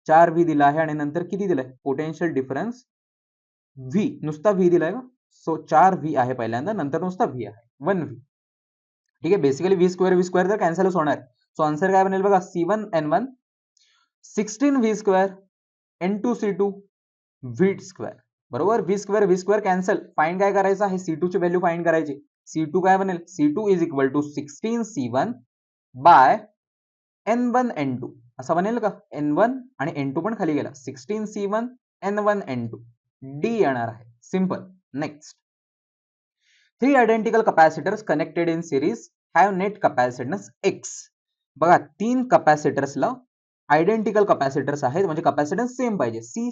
4V दिला आहे आणि नंतर किती दिलंय पोटेन्शियल डिफरन्स V नुसता V दिलाय का. सो 4V आहे पहिल्यांदा नंतर नुसता V आहे 1V. ठीक आहे बेसिकली V स्क्वेअर तर कॅन्सलच होणार. सो आन्सर काय बनेल बघा C1 N1 16V square N2 C2 V square. बरोबर V स्क्वेअर कॅन्सल. फाइंड काय करायचं आहे C2 ची व्हॅल्यू फाइंड करायची. C2 काय बनेल C2 is equal to 16C1 bye N1 N2 असं बनेल का. N1 आणि N2 पण खाली गेला 16C1 N1 N2 D येणार आहे. Simple. Next 3 identical capacitors connected in series have net capacitance X. बघा 3 कॅपॅसिटर्सला आयडेंटिकल कॅपॅसिटर्स आहेत म्हणजे कॅपॅसिटन्स सेम पाहिजे C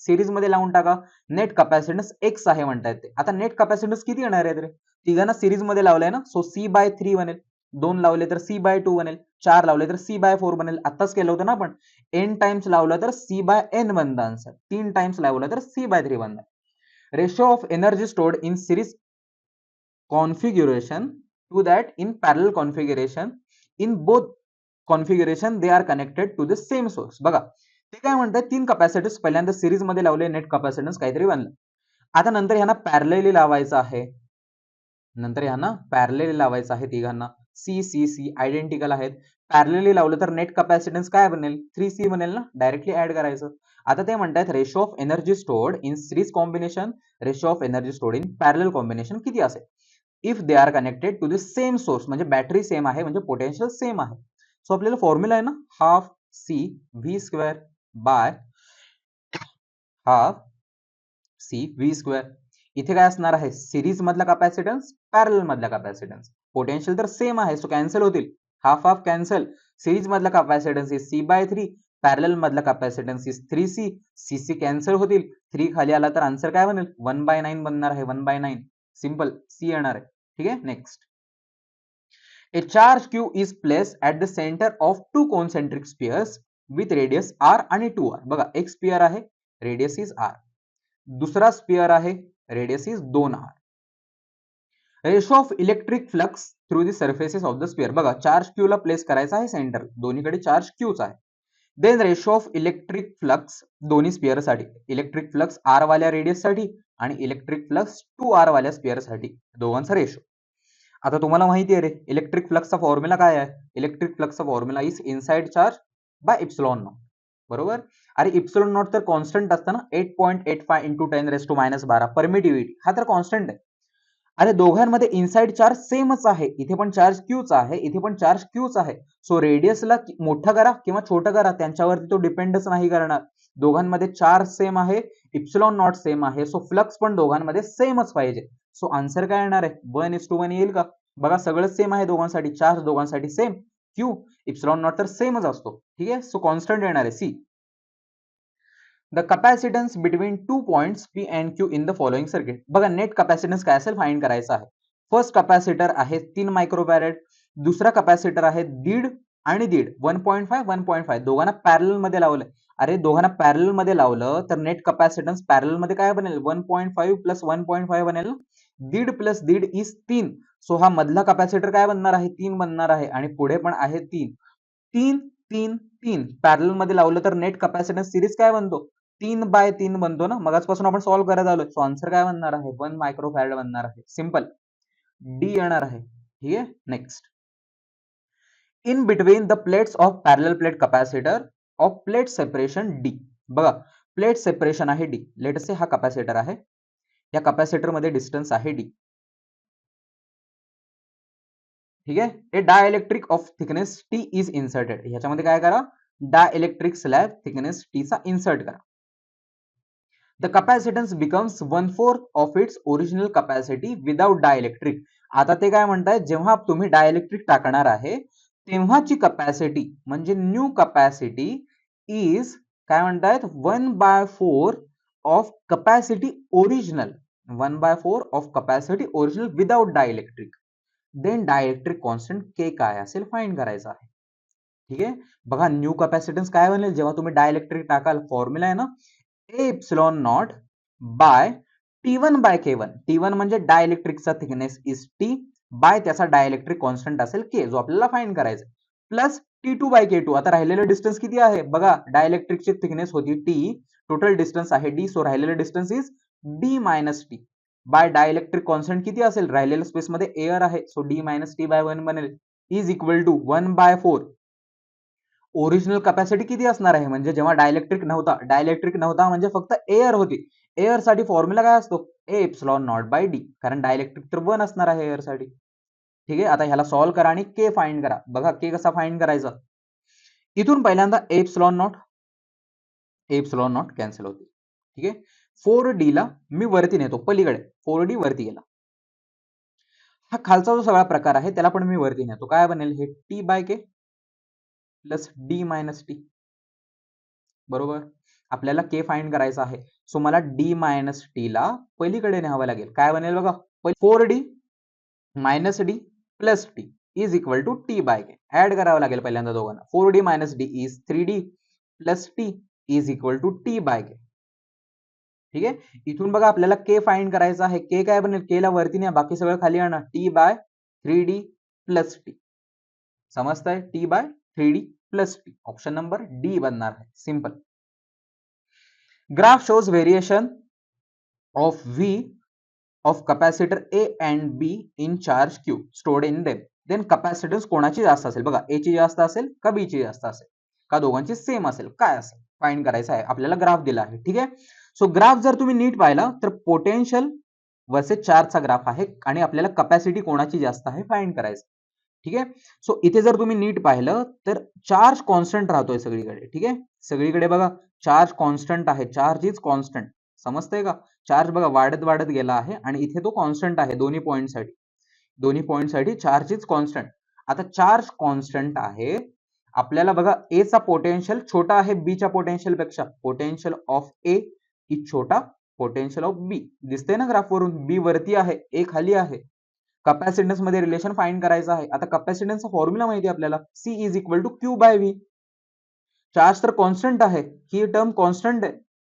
सिरीज मध्ये लावून टाका. नेट कॅपॅसिटन्स X आहे म्हणतायत ते. आता नेट कॅपॅसिटन्स किती येणार आहे रे तिघांना सिरीज मध्ये लावलंय ना. सो C/3 बनेल. 2 लावले तर C/2 बनेल. 4 लावले तर C/4 बनेल. आताच केलं होतं ना आपण. n टाइम्स लावलं तर C/n बनतं आन्सर. 3 टाइम्स लावलं तर C/3 बनणार. Ratio of energy stored in series configuration to that in parallel configuration in both configuration they are connected to the same source. बघा ते काय म्हणतात 3 कॅपॅसिटर्स पहिल्यांदा सिरीज मध्ये लावले नेट कॅपॅसिटन्स काहीतरी बनलं. आता नंतर ह्यांना पॅरलली लावायचं आहे. तिघांना C आयडेंटिकल आहेत. पॅरलली लावलं तर नेट कॅपॅसिटन्स काय बनेल 3C बनेल ना. डायरेक्टली ऍड करायचं. आता ते म्हणतात ratio of energy stored in series combination ratio of energy stored in parallel combination किती असेल if they are connected to the same source. म्हणजे बॅटरी सेम आहे म्हणजे पोटेन्शियल सेम आहे. सो आपल्याला फॉर्म्युला आहे ना half CV square by half CV square. इथे काय असणार आहे सिरीज मधला कॅपॅसिटन्स पॅरलल मधला कॅपॅसिटन्स. पोटेन्शियल तर सेम आहे सो कॅन्सल होतील. Half half cancel. सिरीज मधला कॅपॅसिटन्स इज C/3 पॅरलल मधला capacitance is 3C. CC cancel होतील. 3 खाली आला तर आन्सर काय बनेल 1/9 बनणार आहे 1/9. सिंपल C येणार आहे. ठीक आहे. Next A charge Q is placed at the center of two concentric spheres with radius R आणि 2R. बघा एक स्पियर आहे रेडियस इज R. दुसरा स्पियर आहे radius is 2R. Ratio of electric flux through the surfaces of the sphere. बघा charge Q ला place करायचा आहे सेंटर. दोन्हीकडे चार्ज Qच आहे. Then ratio of electric flux दोन्ही स्पियर साठी. इलेक्ट्रिक फ्लक्स R वाल्या रेडियस साठी आणि इलेक्ट्रिक फ्लक्स 2R वाल्या स्पियर साठी दोघांचा रेशो. आता तुम्हाला माहिती आहे रे इलेक्ट्रिक फ्लक्सचा फॉर्म्युला काय आहे. इलेक्ट्रिक फ्लक्सचा formula is inside charge bye epsilon not. बरोबर. अरे इप्सिलॉन नॉट तर कॉन्स्टंट असतं ना 8.85 इंटू 10⁻12 परमिटिव्हिटी हा तर कॉन्स्टंट आहे. अरे दोघांमध्ये इनसाइड चार्ज सेमच आहे. इथे पण चार्ज Qच आहे इथे पण चार्ज Qच आहे. सो रेडियसला मोठं करा किंवा छोटं करा त्यांच्यावरती तो डिपेंडच नाही करणार. दोघांमध्ये चार्ज सेम आहे इप्सिलॉन नॉट सेम आहे. सो फ्लक्स पण दोघांमध्ये सेमच पाहिजे. सो आन्सर काय येणार आहे 1:1 येईल का. बघा सगळं सेम आहे दोघांसाठी. चार्ज दोघांसाठी सेम. Q इप्सिलॉन नॉट तर सेमच असतो. ठीक आहे. सो कॉन्स्टंट येणार आहे C. The capacitance between 2 points P and Q in the following circuit. बघा नेट कॅपॅसिटन्स काय असेल फाइंड करायचं आहे. फर्स्ट कॅपॅसिटर आहे 3 मायक्रोफॅरेड. दुसरा कॅपॅसिटर आहे 1.5 आणि 1.5 1.5 दोघांना पॅरलल मध्ये लावलंय. अरे दोघांना पॅरलल मध्ये लावलं तर नेट कॅपॅसिटन्स पॅरलल मध्ये काय बनेल 1.5 प्लस 1.5 बनेल ना. 1.5 प्लस 1.5 इज 3. सो हा मधला कॅपॅसिटर काय बनणार आहे 3 बनणार आहे आणि पुढे पण आहे 3. 3 3 3 पॅरलल मध्ये लावलं तर नेट कॅपॅसिटन्स सिरीज काय बनतो 3/3 बनतो ना. मगाचपासून आपण सॉल्व्ह करत आलोय. सो आन्सर काय बनणार आहे 1 मायक्रोफॅरेड बनणार आहे. सिंपल D येणार आहे. ठीक आहे. Next in between the plates of parallel plate capacitor of plate separation D. बघा प्लेट सेपरेशन आहे D. लेट से हा कॅपॅसिटर आहे. या कॅपॅसिटर मध्ये डिस्टन्स आहे D. ठीक आहे. A dielectric of thickness T is inserted. ह्याच्यामध्ये काय करा डायइलेक्ट्रिक स्लॅब थिकनेस T चा इन्सर्ट करा. The capacitance becomes 1/4 of its original capacity without dielectric. आता ते काय म्हणताय जेव्हा तुम्ही डायइलेक्ट्रिक टाकणार आहे तेव्हाची कॅपॅसिटी म्हणजे न्यू कॅपॅसिटी इज काय म्हणतायत 1/4 of capacity original. 1/4 of capacity original without dielectric. Then dielectric constant K काय असेल फाइंड करायचं आहे. ठीक आहे. बघा न्यू कॅपॅसिटन्स काय बनेल जेव्हा तुम्ही डायइलेक्ट्रिक टाकाल, फॉर्म्युला आहे ना A epsilon not by T1 by K1. T1 म्हणजे डायइलेक्ट्रिकचा थिकनेस इज T बाय त्याचा डायइलेक्ट्रिक कॉन्स्टंट असेल K, जो आपल्याला फाइंड करायचा, प्लस T2 बाय K2. आता राहिलेलं डिस्टन्स किती आहे बघा, डायइलेक्ट्रिकची थिकनेस होती T, टोटल डिस्टन्स आहे D, सो राहिलेलं distance is D minus T by dielectric constant किती असेल, राहिलेल्या स्पेस मध्ये एअर आहे, so D minus T by 1 बनेल, is equal to 1 by 4. Original capacity किती असणार आहे, म्हणजे जेव्हा डायइलेक्ट्रिक नव्हता म्हणजे फक्त एअर होती. एअर साठी फॉर्म्युला काय असतो, A epsilon not by D, कारण डायइलेक्ट्रिक तर 1 असणार आहे एअर साठी. ठीक आहे. आता ह्याला सॉल्व्ह करा आणि के फाइंड करा. बघा के कसा फाइंड करायचा, इथून पहिल्यांदा ए इप्सिलॉन नॉट कॅन्सल होते. ठीक आहे. 4D ला मी वरती नेतो, पलीकडे 4D वरती गेला. हा खालचा जो सगळा प्रकार आहे त्याला पण मी वरती नेतो, काय बनेल हे T by K plus D minus T. बरोबर. आपल्याला के फाइंड करायचा आहे, सो मला डी मायनस टी ला पलीकडे न्यावं लागेल. काय बनेल बघा, 4D minus D plus T is equal to T by K. Add करावं लागेल पहिल्यांदा दोघांना. 4D minus D is 3D plus T is equal to T by K. ठीक आहे. इथून बघा आपल्याला के फाइंड करायचा आहे. के काय बनेल, के ला वरती न्या, बाकी सगळं खाली आणा. T by 3D plus T. समजतंय, T by 3D plus T. Option number D बनणार आहे. Simple. Graph shows variation of V of capacitor A and B in charge Q stored in them. Then capacitance कोणाची जास्त असेल बघा, ए ची जास्त असेल का बी ची जास्त असेल का दोघांची सेम असेल, काय असेल फाइंड करायचं आहे. आपल्याला ग्राफ दिला आहे. ठीक आहे. सो ग्राफ जर तुम्ही नीट पाहिला तर पोटेन्शियल वर्सेस चार्जचा ग्राफ आहे आणि आपल्याला कॅपॅसिटी कोणाची जास्त आहे फाइंड करायचं. ठीक आहे. सो इथे जर तुम्ही नीट पाहिलं तर चार्ज कॉन्स्टंट राहतोय सगळीकडे. ठीक आहे. सगळीकडे बघा चार्ज कॉन्स्टंट आहे, चार्ज इज कॉन्स्टंट. समजतंय का, चार्ज बघा वाढत वाढत गेला आहे आणि इथे तो कॉन्स्टंट आहे दोन्ही पॉइंट साठी चार्ज इज कॉन्स्टंट. आता चार्ज कॉन्स्टंट आहे, आपल्याला बघा ए चा पोटेन्शियल छोटा आहे बी च्या पोटेन्शियल पेक्षा. पोटेन्शियल ऑफ ए इज छोटा पोटेन्शियल ऑफ बी. दिसतंय ना ग्राफ वरून, बी वरती आहे ए खाली आहे. कॅपॅसिटन्स मध्ये रिलेशन फाइंड करायचं आहे. आता कॅपॅसिटन्सचा फॉर्म्युला माहिती आहे आपल्याला, C is equal to Q by V. Charge तर कॉन्स्टंट आहे, ही टर्म कॉन्स्टंट आहे.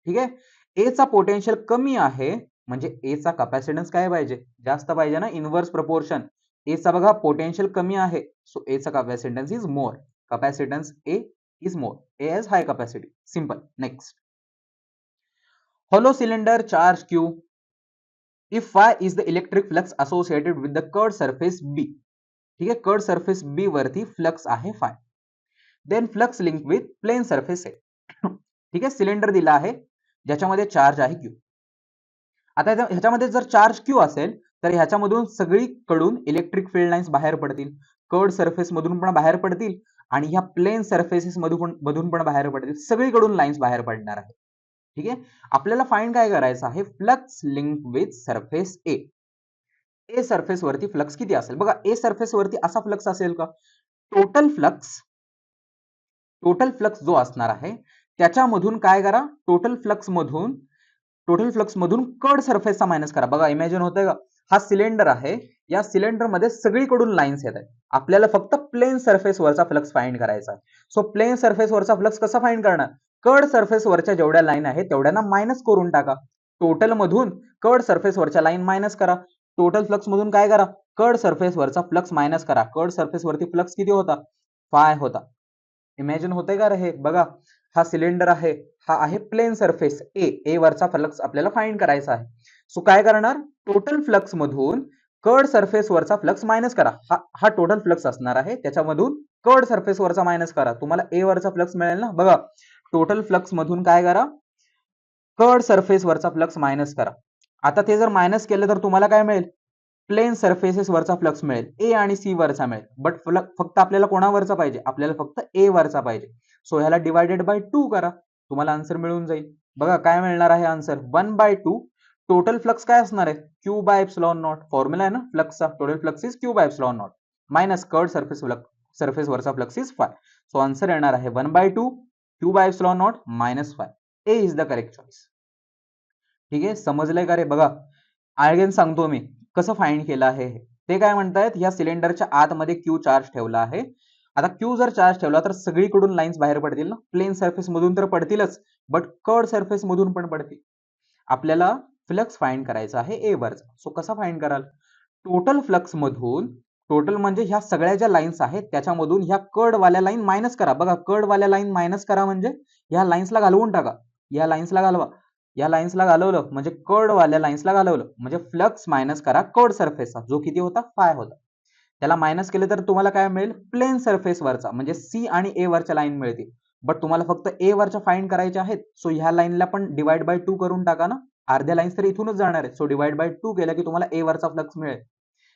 ठीक आहे. ए चा पोटेन्शियल कमी आहे म्हणजे ए चा कॅपॅसिटन्स काय पाहिजे, जास्त पाहिजे ना, इनव्हर्स प्रपोर्शन. ए चा बघा पोटेन्शियल कमी आहे, सो ए चा capacitance is more. Capacitance A is more, A has high capacity. Simple. Next, hollow cylinder charge q if phi is the electric flux associated with the curved surface b. ठीक आहे. Curved surface बी वरती flux आहे five. Then flux link with plane surface A. ठीक आहे. Cylinder दिला आहे ज्याच्यामध्ये charge आहे क्यू. आता ह्याच्यामध्ये जर चार्ज क्यू असेल तर ह्याच्यामधून सगळीकडून इलेक्ट्रिक फील्ड लाईन्स बाहेर पडतील, कर्ड सरफेस मधून पण बाहेर पडतील आणि ह्या प्लेन सरफेसेस मधून पण बाहेर पडतील, सगळीकडून लाईन्स बाहेर पडणार आहे. ठीक आहे. आपल्याला फाइंड काय करायचं आहे, flux link with surface A. A surface वरती फ्लक्स किती असेल बघा, ए सरफेस वरती असा फ्लक्स असेल का, टोटल फ्लक्स जो असणार आहे त्याच्यामधून काय करा, टोटल फ्लक्स मधून कर्ड सरफेसचा मायनस करा. बघा इमॅजिन होतंय का, हा सिलेंडर आहे, या सिलेंडर मध्ये सगळीकडून लाईन्स येत आहेत, आपल्याला फक्त प्लेन सरफेस वरचा फ्लक्स फाइंड करायचा आहे. सो प्लेन सरफेस वरचा फ्लक्स कसा फाइंड करणार, कर्ड सरफेस वरच्या जेवढ्या लाईन आहेत तेवढ्यांना मायनस करून टाका. टोटल मधून कर्ड सरफेस वरच्या लाईन मायनस करा. टोटल फ्लक्स मधून काय करा, कर्ड सरफेस वरचा फ्लक्स मायनस करा. कर्ड सरफेस वरती फ्लक्स किती होता, फाय होता. इमॅजिन होतंय का रे हे, बघा हा सिलेंडर आहे, हा आहे प्लेन सरफेस ए वरचा फ्लक्स आपल्याला फाइंड करायचा आहे. सो काय करणार, टोटल फ्लक्स मधून कर्ड सरफेस वरचा फ्लक्स मायनस करा. हा टोटल फ्लक्स असणार आहे, त्याच्यामधून कर्ड सरफेस वरचा मायनस करा, तुम्हाला ए वरचा फ्लक्स मिळेल ना. बघा टोटल फ्लक्स मधून काय करा, कर्ड सरफेस वरचा फ्लक्स मायनस करा. आता ते जर मायनस केलं तर तुम्हाला काय मिळेल, प्लेन सरफेसेस वरचा फ्लक्स मिळेल, ए आणि सी वरचा मिळेल. बट फक्त आपल्याला कोणावरचा पाहिजे, आपल्याला फक्त ए वरचा पाहिजे. सो ह्याला डिवायडेड बाय 2 करा, तुम्हाला आन्सर मिळून जाईल. बघा काय मिळणार आहे आन्सर, 1/2. टोटल फ्लक्स काय असणार आहे, Q by epsilon naught. Formula आहे ना फ्लक्सचा, total flux is Q by epsilon naught minus curved surface वरचा flux is phi. So answer येणार आहे 1/2 Q by epsilon naught minus phi. A is the correct choice. ठीक आहे. समजलंय का रे. बघा अगेन सांगतो मी कसं फाइंड केलं आहे. ते काय म्हणतायत, या सिलेंडरच्या आतमध्ये क्यू चार्ज ठेवला आहे आता क्यू जर चार्ज ठेवला तर सगळीकडून लाईन्स बाहेर पडतील ना, प्लेन सरफेस मधून तर पडतीलच, बट कर्ड सरफेस मधून पण पडतील. आपल्याला फ्लक्स फाइंड करायचा आहे ए वरचा. सो कसा फाइंड कराल? टोटल फ्लक्स मधून, टोटल म्हणजे ह्या सगळ्या ज्या लाईन्स आहेत त्याच्यामधून ह्या कर्ड वाल्या लाईन मायनस करा. बघा, कर्ड वाल्या लाईन मायनस करा म्हणजे ह्या लाईन्सला घालवून टाका. या लाईन्सला घालवा, या लाईन्सला घालवलं म्हणजे कर्ड वाल्या लाईन्सला घालवलं म्हणजे फ्लक्स मायनस करा कर्ड सरफेसचा, जो किती होता? फाय होता. त्याला मायनस केले तर तुम्हाला काय मिळेल? प्लेन सरफेस वरचा म्हणजे सी आणि ए वरच्या लाईन मिळतील. बट तुम्हाला फक्त ए वरच्या फाइंड करायच्या आहेत. सो ह्या लाईनला पण डिवाइड बाय 2 करून टाका ना, अर्ध्या लाईन्स तर इथूनच जाणार आहेत. सो डिवाइड बाय 2 केलं की तुम्हाला ए वरचा फ्लक्स मिळेल.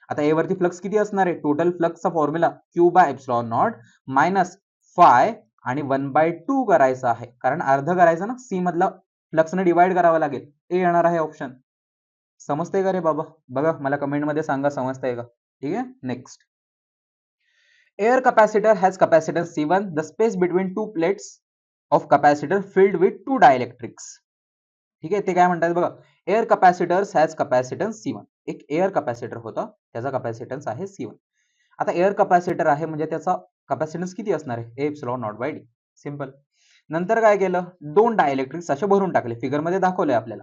आता ए वरती फ्लक्स किती असणार आहे? टोटल फ्लक्सचा formula Q by epsilon naught minus five आणि 1/2 करायचं आहे, कारण अर्ध करायचं ना, सी मधला फ्लक्सने डिवाइड करावं लागेल. ए येणार आहे ऑप्शन. समजतंय का रे बाबा? बघा, मला कमेंट मध्ये सांगा समजतंय का. ठीक आहे, next. Air capacitor has capacitance C1, the space between two plates of capacitor filled with two dielectrics. ठीक आहे, ते काय म्हणतात बघा, air capacitors has capacitance C1. एक एअर कॅपॅसिटर होता, त्याचा कॅपॅसिटन्स आहे C1. आता एअर कॅपॅसिटर आहे म्हणजे त्याचा कॅपॅसिटन्स किती असणार आहे? A epsilon not by D. Simple. नंतर काय केलं? दोन डायइलेक्ट्रिक्स असे भरून टाकले. फिगर मध्ये दाखवलंय आपल्याला.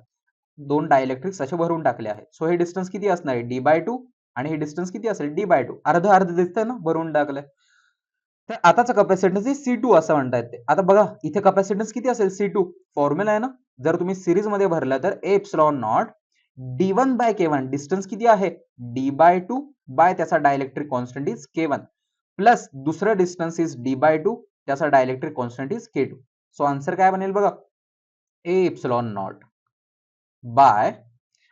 दोन डायइलेक्ट्रिक्स असे भरून टाकले आहेत. सो हे डिस्टन्स किती असणार आहे? D/2 आणि हे डिस्टन्स किती असेल? D/2. अर्ध अर्ध दिसतंय ना, भरून टाकलंय. तर आताचा कॅपॅसिटन्स C2 असं म्हणतायत ते. आता बघा, इथे कॅपॅसिटन्स किती असेल? C2. फॉर्म्युला आहे ना, जर तुम्ही सिरीज मध्ये भरला तर A epsilon naught D1 by K1. Distance किती आहे? D/2 बाय त्याचा dielectric constant is K1 plus दुसरं डिस्टन्स इज D/2, त्याचा dielectric constant is K2. So answer काय बनेल बघा, ए एप्सिलॉन नॉट बाय,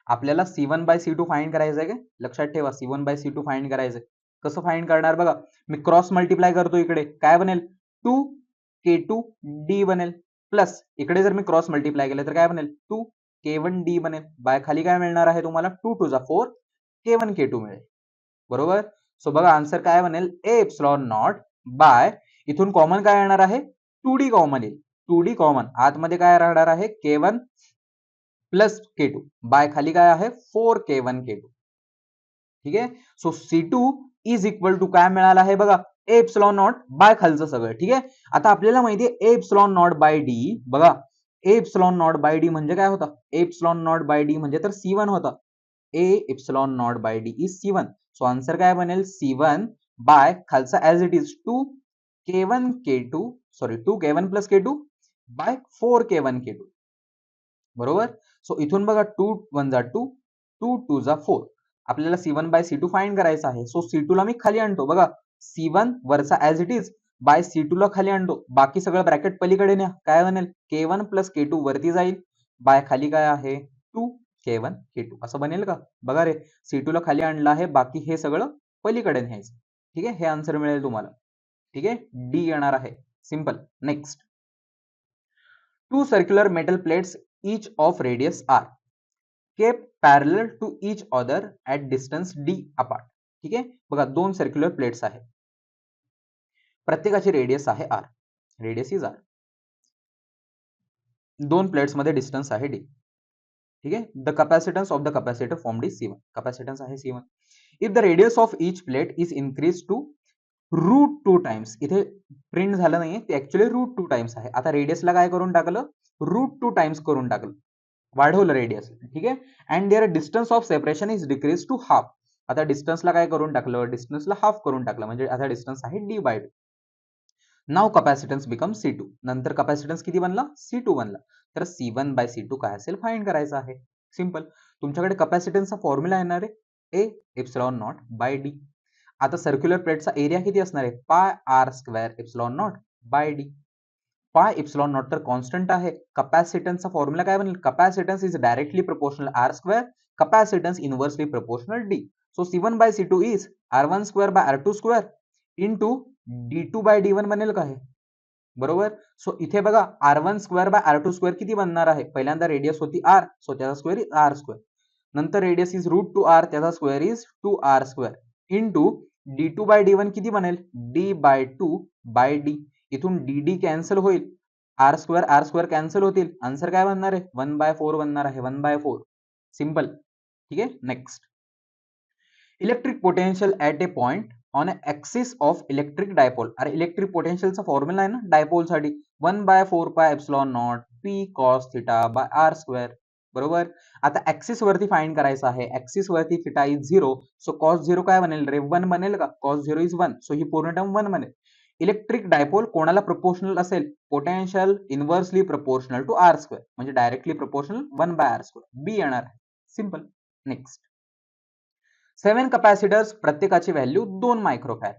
आपल्याला C1 बाय C2 फाइंड करायचं आहे. लक्षात ठेवा, C1 बाय C2 फाइंड करायचं आहे. कसं फाइंड करणार बघा, मी क्रॉस मल्टिप्लाय करतो. इकडे काय बनेल? 2K2D बनेल प्लस इकडे जर मी क्रॉस मल्टिप्लाय केलं तर काय बनेल? 2K1D बनेल. बाय खाली काय मिळणार आहे तुम्हाला? 2 टू 4 K1 K2 मिळेल. बरोबर. सो बघा आन्सर काय बनेल? ए एप्सिलॉन नॉट बाय, इथून कॉमन काय येणार आहे? 2D कॉमन येईल. 2D कॉमन, आतमध्ये काय राहणार आहे? K1 प्लस K2 बाय खाली काय आहे? 4K1 K2. ठीक आहे. So C2 is equal to काय मिळालं आहे बघा, ए एप्सिलॉन नॉट बाय खालचं सगळं. ठीक आहे. आता आपल्याला माहिती आहे A epsilon not by D. बघा, A epsilon not by D म्हणजे काय होता? A epsilon not by D म्हणजे तर C1 होता. A epsilon not by D is C1. So answer काय बनेल? C1 बाय खालचा as it is 2K1 K2, sorry 2K1 plus K2 by 4K1 K2. बरोबर. सो इथून बघा 2 1 जा 2, 2 2 जा 4. आपल्याला C1 बाय C2 फाइंड करायचा आहे. सो C2 ला मी खाली आणतो. बघा, C1 वरचा as it is by C2 ला खाली आणतो. बाकी सगळं ब्रॅकेट पलीकडे न्या. काय बनेल? K1 प्लस K2 वरती जाईल, बाय खाली काय आहे? 2K1 K2 असं बनेल का? बघा रे, C2 ला खाली आणलं आहे, बाकी हे सगळं पलीकडे न्यायचं. ठीक आहे, हे आन्सर मिळेल तुम्हाला. ठीक आहे, डी येणार आहे. Simple. Next. Two circular metal plates each of radius r kept parallel to each other at distance d apart. ठीक आहे. बघा, दोन सर्क्युलर प्लेट्स आहेत, प्रत्येकाची रेडियस आहे r. Radius is r. दोन प्लेट्स मध्ये डिस्टन्स आहे d. ठीक आहे. The capacitance of the capacitor formed is C1. Capacitance आहे C1. If the radius of each plate is increase to √2 times. इथे प्रिंट झालं नाहीये, ते ऍक्च्युअली √2 टाइम्स आहे. आता रेडियसला काय करून टाकलं? √2 टाइम्स करून टाकलं, वाढवलं रेडियस. ठीक आहे. And their distance of separation is decrease to half. आता डिस्टन्सला काय करून टाकलं? डिस्टन्सला हाफ करून टाकलं, म्हणजे आता डिस्टन्स आहे D/2. नाव कॅपॅसिटन्स बिकम C2. नंतर कॅपॅसिटन्स किती बनला? C2 बनला. तर C1 बाय C2 काय असेल फाइंड करायचं आहे. सिंपल. तुमच्याकडे कॅपॅसिटन्सचा फॉर्म्युला येणार आहे, A epsilon not by D. आता सर्क्युलर प्लेटचा एरिया किती असणार आहे? Pi r square epsilon not by D. Pi epsilon naught तर कॉन्स्टंट आहे. कॅपॅसिटन्सचा फॉर्म्युला काय बनेल? Capacitance is directly proportional r square, capacitance inversely proportional D. So C1 by C2 is R1 square by R2 square into D2 by D1 बनेल का हे? बरोबर. So इथे बघा, R1 square by R2 square किती बनणार आहे? पहिल्यांदा रेडियस होती R, सो त्याचा स्क्वेअर इज R स्क्वेअर. नंतर रेडियस इज √2R, त्याचा square is 2R square into D2 by D1 किती बनेल? D/2 by D. इथून डी कॅन्सल होईल, आर स्क्वेअर कॅन्सल होतील. आन्सर काय बनणार आहे? 1/4 बनणार आहे. 1/4. सिंपल. ठीक आहे. Next. Electric potential at a point on axis of electric dipole. अरे इलेक्ट्रिक पोटेन्शियलचा फॉर्म्युला आहे ना डायपोल साठी, 1/4πε0 p cos theta by r square. बरोबर. आता ऍक्सिस वरती फाइंड करायचं आहे. ऍक्सिस वरती थिटा इज 0, सो cos 0 काय बनेल रे, 1 बनेल का, cos 0 इज 1, सो ही पूर्ण टर्म 1 बनेल. इलेक्ट्रिक डायपोल कोणाला प्रोपोर्शनल असेल, potential inversely proportional to r square, म्हणजे directly proportional 1/r square, B येणार आहे. सिंपल. नेक्स्ट, 7 कॅपॅसिटर्स प्रत्येकाची value 2 microfarad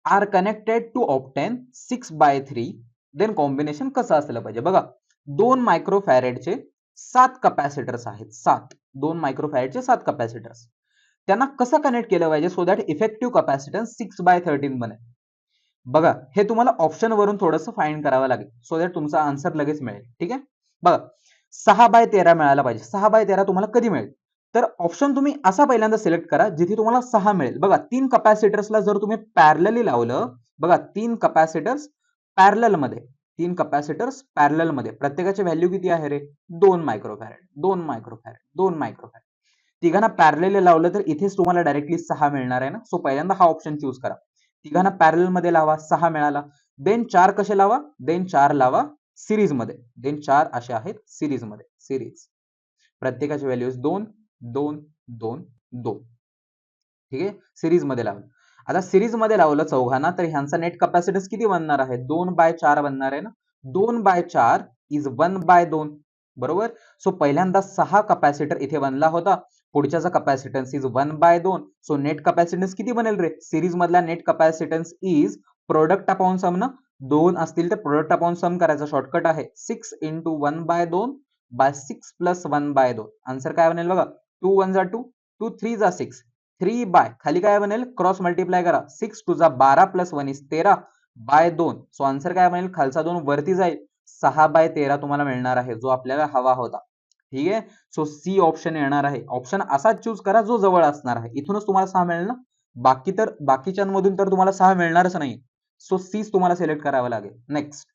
are connected to obtain 6/3. Then combination कसं असलं पाहिजे बघा. 2 मायक्रोफॅरेडचे 7 कॅपॅसिटर्स आहेत. 2 मायक्रोफॅरेडचे 7 कॅपॅसिटर्स, त्यांना कसं कनेक्ट केलं पाहिजे सो दॅट इफेक्टिव्ह कॅपॅसिटन्स 6/13 बनेल. बघा हे तुम्हाला ऑप्शन वरून थोडंसं फाइंड करावं लागेल सो दॅट तुमचा आन्सर लगेच मिळेल. ठीक आहे. बघा 6/13 मिळायला पाहिजे. 6/13 तुम्हाला कधी मिळेल, तर ऑप्शन तुम्ही असा पहिल्यांदा सिलेक्ट करा जिथे तुम्हाला 6 मिळेल. बघा 3 कॅपॅसिटर्सला जर तुम्ही पॅरलली लावलं, बघा 3 कॅपॅसिटर्स पॅरलल मध्ये, 3 कॅपॅसिटर्स पॅरलल मध्ये, प्रत्येकाची व्हॅल्यू किती आहे रे, 2 मायक्रोफॅरड, 2 मायक्रोफॅरड, 2 मायक्रोफॅरड. तिघांना पॅरलली लावलं तर इथेच तुम्हाला डायरेक्टली 6 मिळणार आहे ना. सो पहिल्यांदा हा ऑप्शन चूज करा. तिघांना पॅरलल मध्ये लावा, 6 मिळाला. देन 4 कसे लावा, देन 4 लावा सिरीज मध्ये, देन 4 असे आहेत सिरीज मध्ये, सिरीज. प्रत्येकाची व्हॅल्यूज 2 2 2 2. ठीक आहे. सिरीज मध्ये लावलं. आता सिरीज मध्ये लावलं चौघांना तर ह्यांचा नेट कॅपॅसिटन्स किती बनणार आहे, 2/4 बनणार आहे ना. 2/4 इज 1/2. बरोबर. सो पहिल्यांदा 6 कॅपॅसिटर इथे बनला होता, पुढच्याचा capacitance is 1/2. So net capacitance किती बनेल रे, सिरीज मधला net capacitance is product upon sum ना, 2 असतील तर प्रोडक्ट अपॉन सम करायचा शॉर्टकट आहे. 6 × 1/2 बाय 6 + 1/2. आन्सर काय बनेल बघा, 2 1 जा 2, 2 3 जा 6, 3 बाय खाली काय बनेल, क्रॉस मल्टिप्लाय करा, 6 2 जा 12 + 1 इज 13/2. सो आन्सर काय बनेल, खालचा 2 वरती जाईल, 6/13 तुम्हाला मिळणार आहे जो आपल्याला हवा होता. ठीक आहे. सो सी ऑप्शन येणार आहे. ऑप्शन असाच चूज करा जो जवळ असणार आहे. इथूनच तुम्हाला 6 मिळेल ना, बाकीच्यांमधून तर तुम्हाला 6 मिळणारच नाही. सो सी तुम्हाला सिलेक्ट करावं लागेल. Next,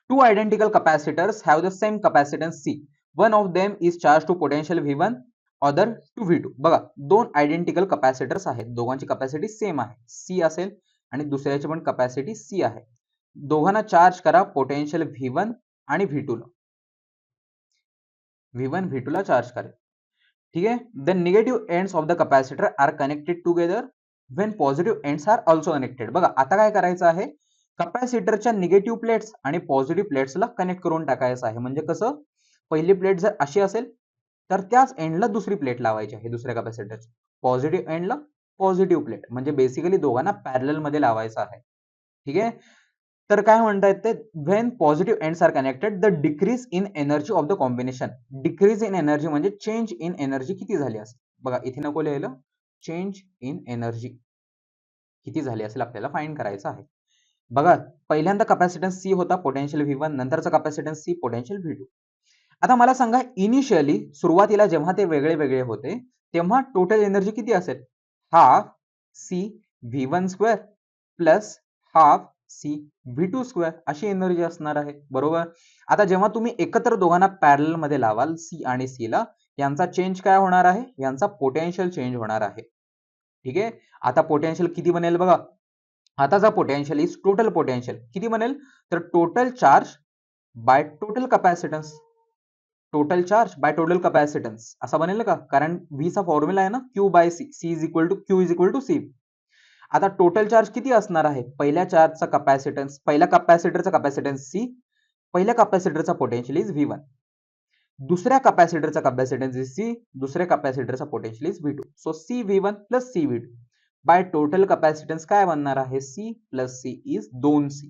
2 identical capacitors have the same capacitance C. One of them is charged to potential V1, other to V2. बघा 2 आयडेंटिकल कॅपॅसिटर्स आहेत, दोघांची कॅपॅसिटी सेम आहे, C असेल, आणि दुसऱ्याची पण कॅपॅसिटी C आहे. दोघांना चार्ज करा पोटेन्शियल V1 आणि V2 ला. V1 V2 ला चार्ज करेल. ठीक आहे. The negative ends of the capacitor are connected together when positive ends are also connected. बघा आता काय करायचं आहे, कॅपॅसिटरच्या निगेटिव्ह प्लेट्स आणि पॉझिटिव्ह प्लेट्सला कनेक्ट करून टाकायचं आहे. म्हणजे कसं, पहिली प्लेट जर अशी असेल तर त्याच एंडला दुसरी प्लेट लावायची आहे दुसऱ्या कॅपॅसिटरची, पॉझिटिव्ह एंडला पॉझिटिव्ह प्लेट, म्हणजे बेसिकली दोघांना पॅरलल मध्ये लावायचं आहे. ठीक आहे. तर काय म्हणतायत ते, when positive ends are connected the decrease in energy of the combination. Decrease in energy म्हणजे चेंज इन एनर्जी किती झाली असेल. बघा इथे नको लिहायला, चेंज इन एनर्जी किती झाली असेल आपल्याला फाइंड करायचं आहे. बघा पहिल्यांदा कॅपॅसिटन्स C होता, पोटेन्शियल V1, नंतरचा कॅपॅसिटन्स C, पोटेन्शियल V2. आता मला सांगा, इनिशियली सुरुवातीला जेव्हा ते वेगळे वेगळे होते तेव्हा टोटल एनर्जी किती असेल, half C V1² plus half C V2² अशी एनर्जी असणार आहे. बरोबर. आता जेव्हा तुम्ही एकत्र दोघांना पॅरलल मध्ये लावाल C आणि C ला, यांचा चेंज काय होणार आहे, यांचा पोटेन्शियल चेंज होणार आहे. ठीक आहे. आता पोटेन्शियल किती बनेल बघा, आताचा पोटेन्शियल इज टोटल पोटेन्शियल किती बनेल, तर total charge by total capacitance, total charge by total capacitance असा बनेल का, कारण V चा फॉर्म्युला आहे ना Q/C, Q=C. आता टोटल चार्ज किती असणार आहे, पहिल्या चार्जचा कॅपॅसिटन्स, पहिल्या कॅपॅसिटरचा कॅपॅसिटन्स C, पहिल्या कॅपॅसिटरचा पोटेन्शियल इज V1, दुसऱ्या कॅपॅसिटरचा कॅपॅसिटन्स इज C, दुसऱ्या कॅपॅसिटरचा potential is V2. So CV1 plus CV2 by total capacitance काय बनणार आहे, C plus C is 2C.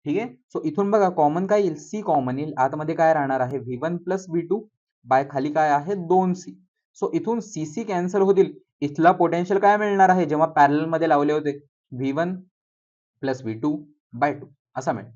ठीक आहे. सो इथून बघा कॉमन काय येईल, C कॉमन येईल, आतमध्ये काय राहणार आहे, V1 प्लस V2 बाय खाली काय आहे 2C. सो इथून CC कॅन्सल होतील, इथला पोटेन्शियल काय मिळणार आहे जेव्हा पॅरलल मध्ये लावले होते, V1 प्लस V2 बाय 2 असा मिळेल.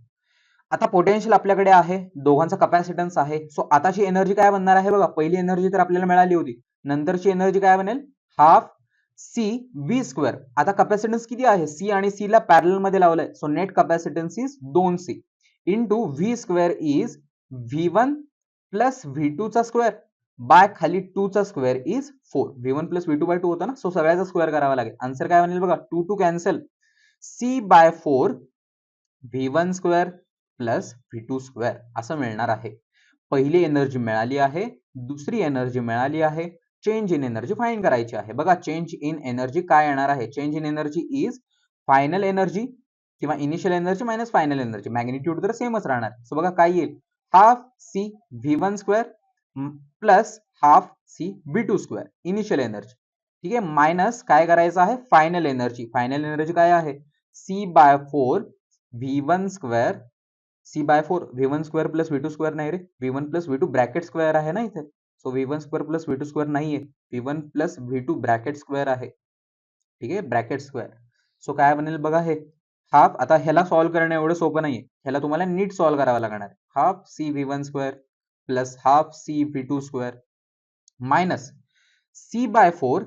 आता पोटेन्शियल आपल्याकडे आहे, दोघांचा कॅपॅसिटन्स आहे. सो आताची एनर्जी काय बनणार आहे बघा, पहिली एनर्जी तर आपल्याला मिळाली होती, नंतरची एनर्जी काय बनेल, हाफ C V². आता कॅपॅसिटन्स किती आहे, C आणि C ला पॅरलल मध्ये लावलंय, so net capacitance is 2C into V² is V1 plus V2 चा स्क्वेअर बाय खाली 2 चा square is 4. V1 plus V2 bye 2 होता ना, सो सगळ्याचा स्क्वेअर करावा लागेल. आन्सर काय बनेल बघा, 2 2 cancel, C by 4 V1 square plus V2 square असं मिळणार आहे. पहिली एनर्जी मिळाली आहे, दुसरी एनर्जी मिळाली आहे, चेंज इन एनर्जी फाइंड करायची आहे. बघा चेंज इन एनर्जी काय येणार आहे, change in energy is final energy किंवा initial energy minus final energy, magnitude तर सेमच राहणार. सो बघा काय येईल, half C V1 square plus half C V2 square initial energy, ठीक आहे, मायनस काय करायचं आहे, फायनल एनर्जी. फायनल एनर्जी काय आहे, C by 4 V1 square, C by 4 V1 square plus V2 square नाही रे, V1 plus V2 bracket square आहे ना इथे, so V1 square plus V2 square नाहीये, V1 plus V2 bracket square आहे, ठीक आहे, ब्रॅकेट स्क्वेअर. सो काय बनेल बघा, हे हाफ, आता ह्याला सॉल्व्ह करणं एवढं सोपं नाहीये, ह्याला तुम्हाला नीट सॉल्व्ह करावं लागणार आहे. Half C V1 square plus half C V2 square minus C by 4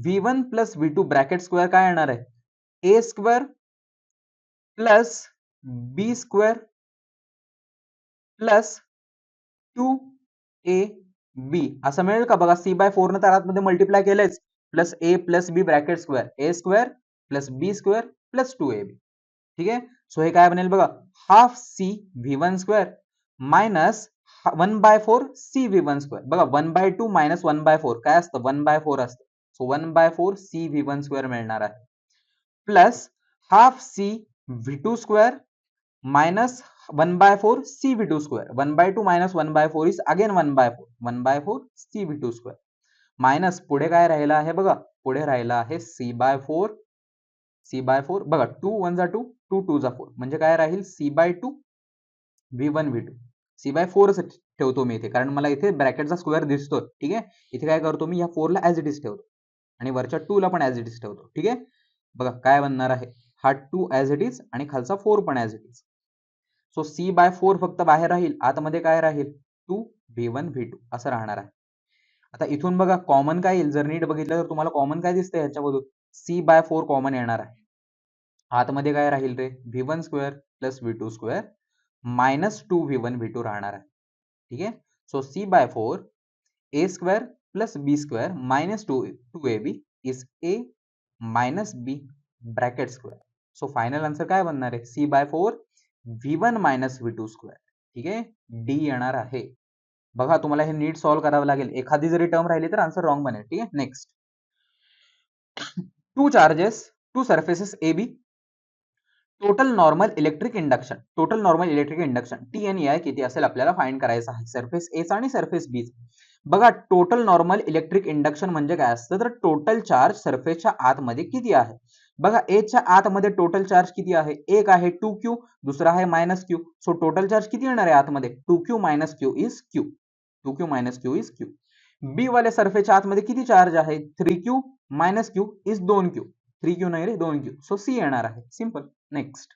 V1 plus V2 bracket square काय येणार आहे, A square plus B square plus 2AB असं मिळेल का, बघा C बाय 4 न तर आतमध्ये मल्टिप्लाय केलंच, plus A plus B bracket square, A square plus B square plus 2AB, ठीक आहे. सो हे काय बनेल बघा, half C V1 square minus 1/4 C V1 square. बघा 1/2 मायनस 1/4 काय असतं, 1/4 असतं, सो 1/4 C V1 स्क्वेअर मिळणार आहे, plus half C V2 square minus 1/4 C V2 square. 1/2 minus 1/4 is again 1/4, 1/4 C V2 square minus पुढे काय राहिला आहे बघा, पुढे राहिला आहे C बाय 4, C बाय 4 बघा 2 1 जा 2, 2 2 जा 4 म्हणजे काय राहील, C bye 2 V1 V2, C by 4 ठेवतो मी इथे कारण मला इथे ब्रॅकेटचा स्क्वेअर दिसतोय, ठीक आहे. इथे काय करतो मी, या 4 ला ऍज इट इज ठेवतो आणि वरच्या 2 ला पण ऍज इट इज ठेवतो, ठीक आहे. बघा काय बनणार आहे, हा 2 ऍज इट इज आणि खालचा 4 पण as it is. So C by 4 फक्त बाहेर राहील, आतमध्ये काय राहील, 2 V1 V2 असं राहणार आहे. आता इथून बघा कॉमन काय येईल, जर नीट बघितलं तर तुम्हाला कॉमन काय दिसतंय ह्याच्यामधून, C बाय 4 कॉमन येणार आहे. आतमध्ये काय राहील रे, V1 square plus V2 square minus 2 V1 V2 राहणार आहे, ठीक आहे. So C by 4 A square plus B square minus 2AB is A minus B bracket square. So final answer काय बनणार आहे, C by 4 V1 minus V2 square, ठीक आहे, D येणार आहे. बघा तुम्हाला हे नीट सॉल्व्ह करावं लागेल, एखादी जरी टर्म राहिली तर आन्सर रॉंग बनेल, ठीक आहे. Next, two charges, to surfaces AB, total normal electric induction, total normal electric induction T आणि आय किती असेल आपल्याला फाइंड करायचं आहे, सरफेस एचा आणि सरफेस बी. बघा टोटल नॉर्मल इलेक्ट्रिक इंडक्शन म्हणजे काय असतं, तर टोटल चार्ज सरफेसच्या आतमध्ये किती आहे. बघा एच्या आतमध्ये टोटल चार्ज किती आहे, एक आहे 2Q, दुसरा आहे -Q. सो टोटल चार्ज किती येणार आहे आतमध्ये, 2Q minus Q is Q, 2Q minus Q is Q. बी वाले सरफेसच्या आतमध्ये किती चार्ज आहे, 3Q minus Q is 2Q, 3Q नाही रे 2Q, सो C येणार आहे, simple. Next,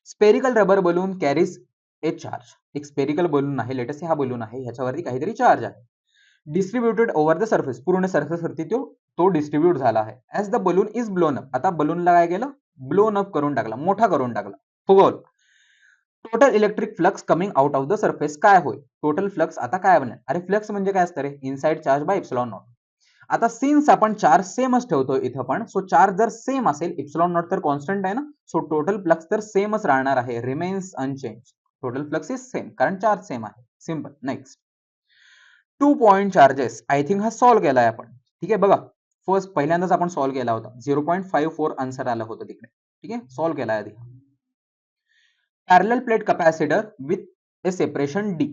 spherical rubber balloon carries ए चार्ज. एक स्पेरिकल बलून आहे, लेटेस्ट हा बलून आहे, ह्याच्यावरती काहीतरी चार्ज आहे, डिस्ट्रीब्युटेड ओव्हर द सरफेस, पूर्ण सरफेसवरती तो डिस्ट्रीब्यूट झाला आहे. As the balloon is blown up, आता बलूनला काय केलं, ब्लोन अप करून टाकला, मोठा करून टाकला, फुगवलं. Total electric flux coming out of the surface काय होईल, टोटल फ्लक्स आता काय बनेल, अरे फ्लक्स म्हणजे काय असतं रे, inside charge by epsilon naught. आता सिन्स आपण चार्ज सेमच ठेवतोय इथं पण, सो चार्ज जर सेम असेल, एप्सिलॉन नॉट तर कॉन्स्टंट आहे ना, सो टोटल फ्लक्स तर सेमच राहणार आहे, remains unchanged. Total flux is same कारण चार्ज सेम आहे, simple. Next, 2 point charges, I think हा सॉल्व्ह केलाय आपण, ठीक आहे. बघा फर्स्ट पहिल्यांदाच आपण सॉल्व्ह केला होता, 0.54 आन्सर आलं होतं तिकडे, ठीक आहे, सॉल्व्ह केलाय आधी. Parallel plate capacitor with a separation D,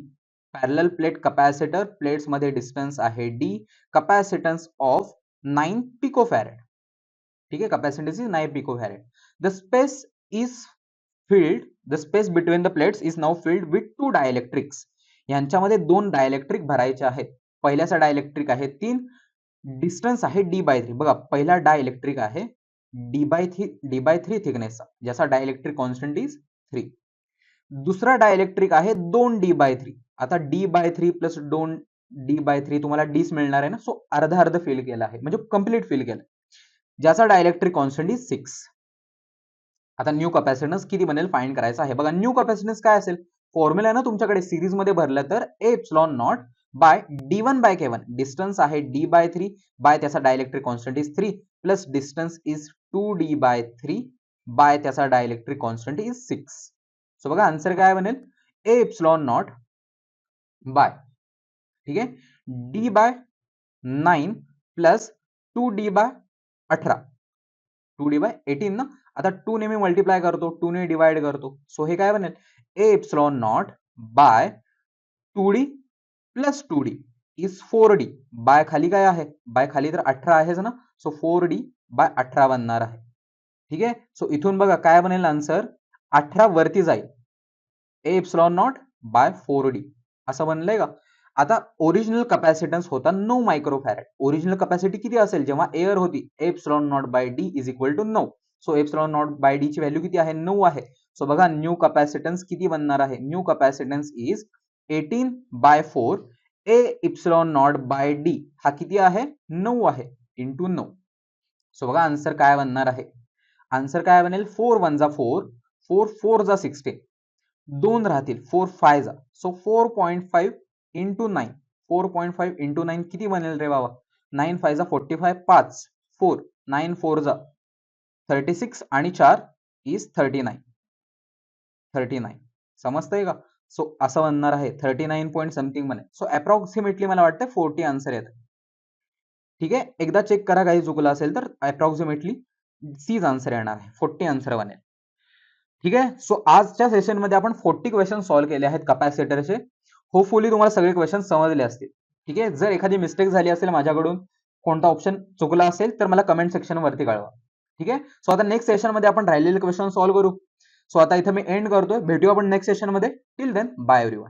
parallel plate capacitor, plates मध्ये डिस्टन्स आहे D, कॅपॅसिटन्स ऑफ 9 पिकोफॅरेड, ठीक आहे, capacitance is 9 picofarad. The space is filled, the space between the plates is now filled with 2 dielectrics. यांच्यामध्ये 2 dielectric भरायचे आहेत. पहिल्याचा dielectric आहे 3, distance आहे D/3. बघा पहिला डायइलेक्ट्रिक आहे D/3 थिकनेसचा, ज्याचा डायइलेक्ट्रिक कॉन्स्टंट इज 3. दुसरा डायइलेक्ट्रिक आहे 2D/3. आता D/3 प्लस 2D/3 तुम्हाला डीस मिळणार आहे ना, सो अर्धा अर्ध फिल केलं आहे, म्हणजे कंप्लीट फिल केलं, ज्याचा डायइलेक्ट्रिक कॉन्स्टंट इज 6. आता न्यू कॅपॅसिटन्स किती बनेल फाइंड करायचं आहे. बघा न्यू कॅपॅसिटन्स काय असेल, फॉर्म्युला आहे ना तुमच्याकडे, सिरीज मध्ये भरलं तर A epsilon not by D1 by K1, distance आहे D बाय 3 बाय त्याचा dielectric constant is 3 plus distance is 2D by 3 by त्याचा डायलेक्ट्रिक कॉन्स्टंट इज 6. सो बघा आन्सर काय बनेल, ए इप्सिलॉन नॉट बाय, ठीक आहे, D by 9 plus 2D by 18, 2D by 18 ना. आता 2 ने मी मल्टिप्लाय करतो, 2 ने डिवाइड करतो, सो हे काय बनेल, A epsilon not by 2D plus 2D is 4D by खाली काय आहे, बाय खाली तर 18 आहेच ना, सो 4D बाय 18 बनणार आहे. ठीक आहे. सो इथून बघा काय बनेल आन्सर, 18 वरती जाईल, ए इप्सिलॉन नॉट बाय 4D असं बनलंय का. आता ओरिजिनल कॅपॅसिटन्स होता 9 मायक्रोफॅरेड. ओरिजिनल कॅपॅसिटी किती असेल जेव्हा एअर होती, A epsilon not by D is equal to 9. So epsilon not by D ची व्हॅल्यू किती आहे, 9 आहे. सो बघा न्यू कॅपॅसिटन्स किती बनणार आहे, new capacitance is 18 by 4 A epsilon not by D हा किती आहे, 9 आहे, इंटू 9. सो बघा आन्सर काय बनणार आहे, आन्सर काय बनेल, 4 1 जा 4, 4 4 जा 16, 2 राहतील, 4 5 जा, सो 4.5 इंटू 9, 4.5 इंटू 9 किती बनेल रे बाबा, 9 5 जा 45, 5 4 9 4 जा 36 आणि 4 इज 39, 39 समजतंय का. सो असं बनणार आहे 39 पॉईंट समथिंग बनेल. सो अप्रॉक्सिमेटली मला वाटतं 40 आन्सर येत. ठीक आहे, एकदा चेक करा काही चुकलं असेल तर, अप्रॉक्सिमेटली सीज आन्सर येणार आहे, 40 आन्सर बनेल. ठीक आहे. सो आजच्या सेशनमध्ये आपण 40 क्वेश्चन सॉल्व्ह केले आहेत कॅपॅसिटरचे. होपफुली तुम्हाला सगळे क्वेश्चन समजले असतील. ठीक आहे, जर एखादी मिस्टेक झाली असेल माझ्याकडून, कोणता ऑप्शन चुकला असेल तर मला कमेंट सेक्शन वरती कळवा. ठीक आहे. सो आता नेक्स्ट सेशनमध्ये आपण राहिलेले क्वेश्चन सॉल्व्ह करू. सो आता इथे मी एंड करतोय, भेटू आपण नेक्स्ट सेशनमध्ये. Till then bye everyone.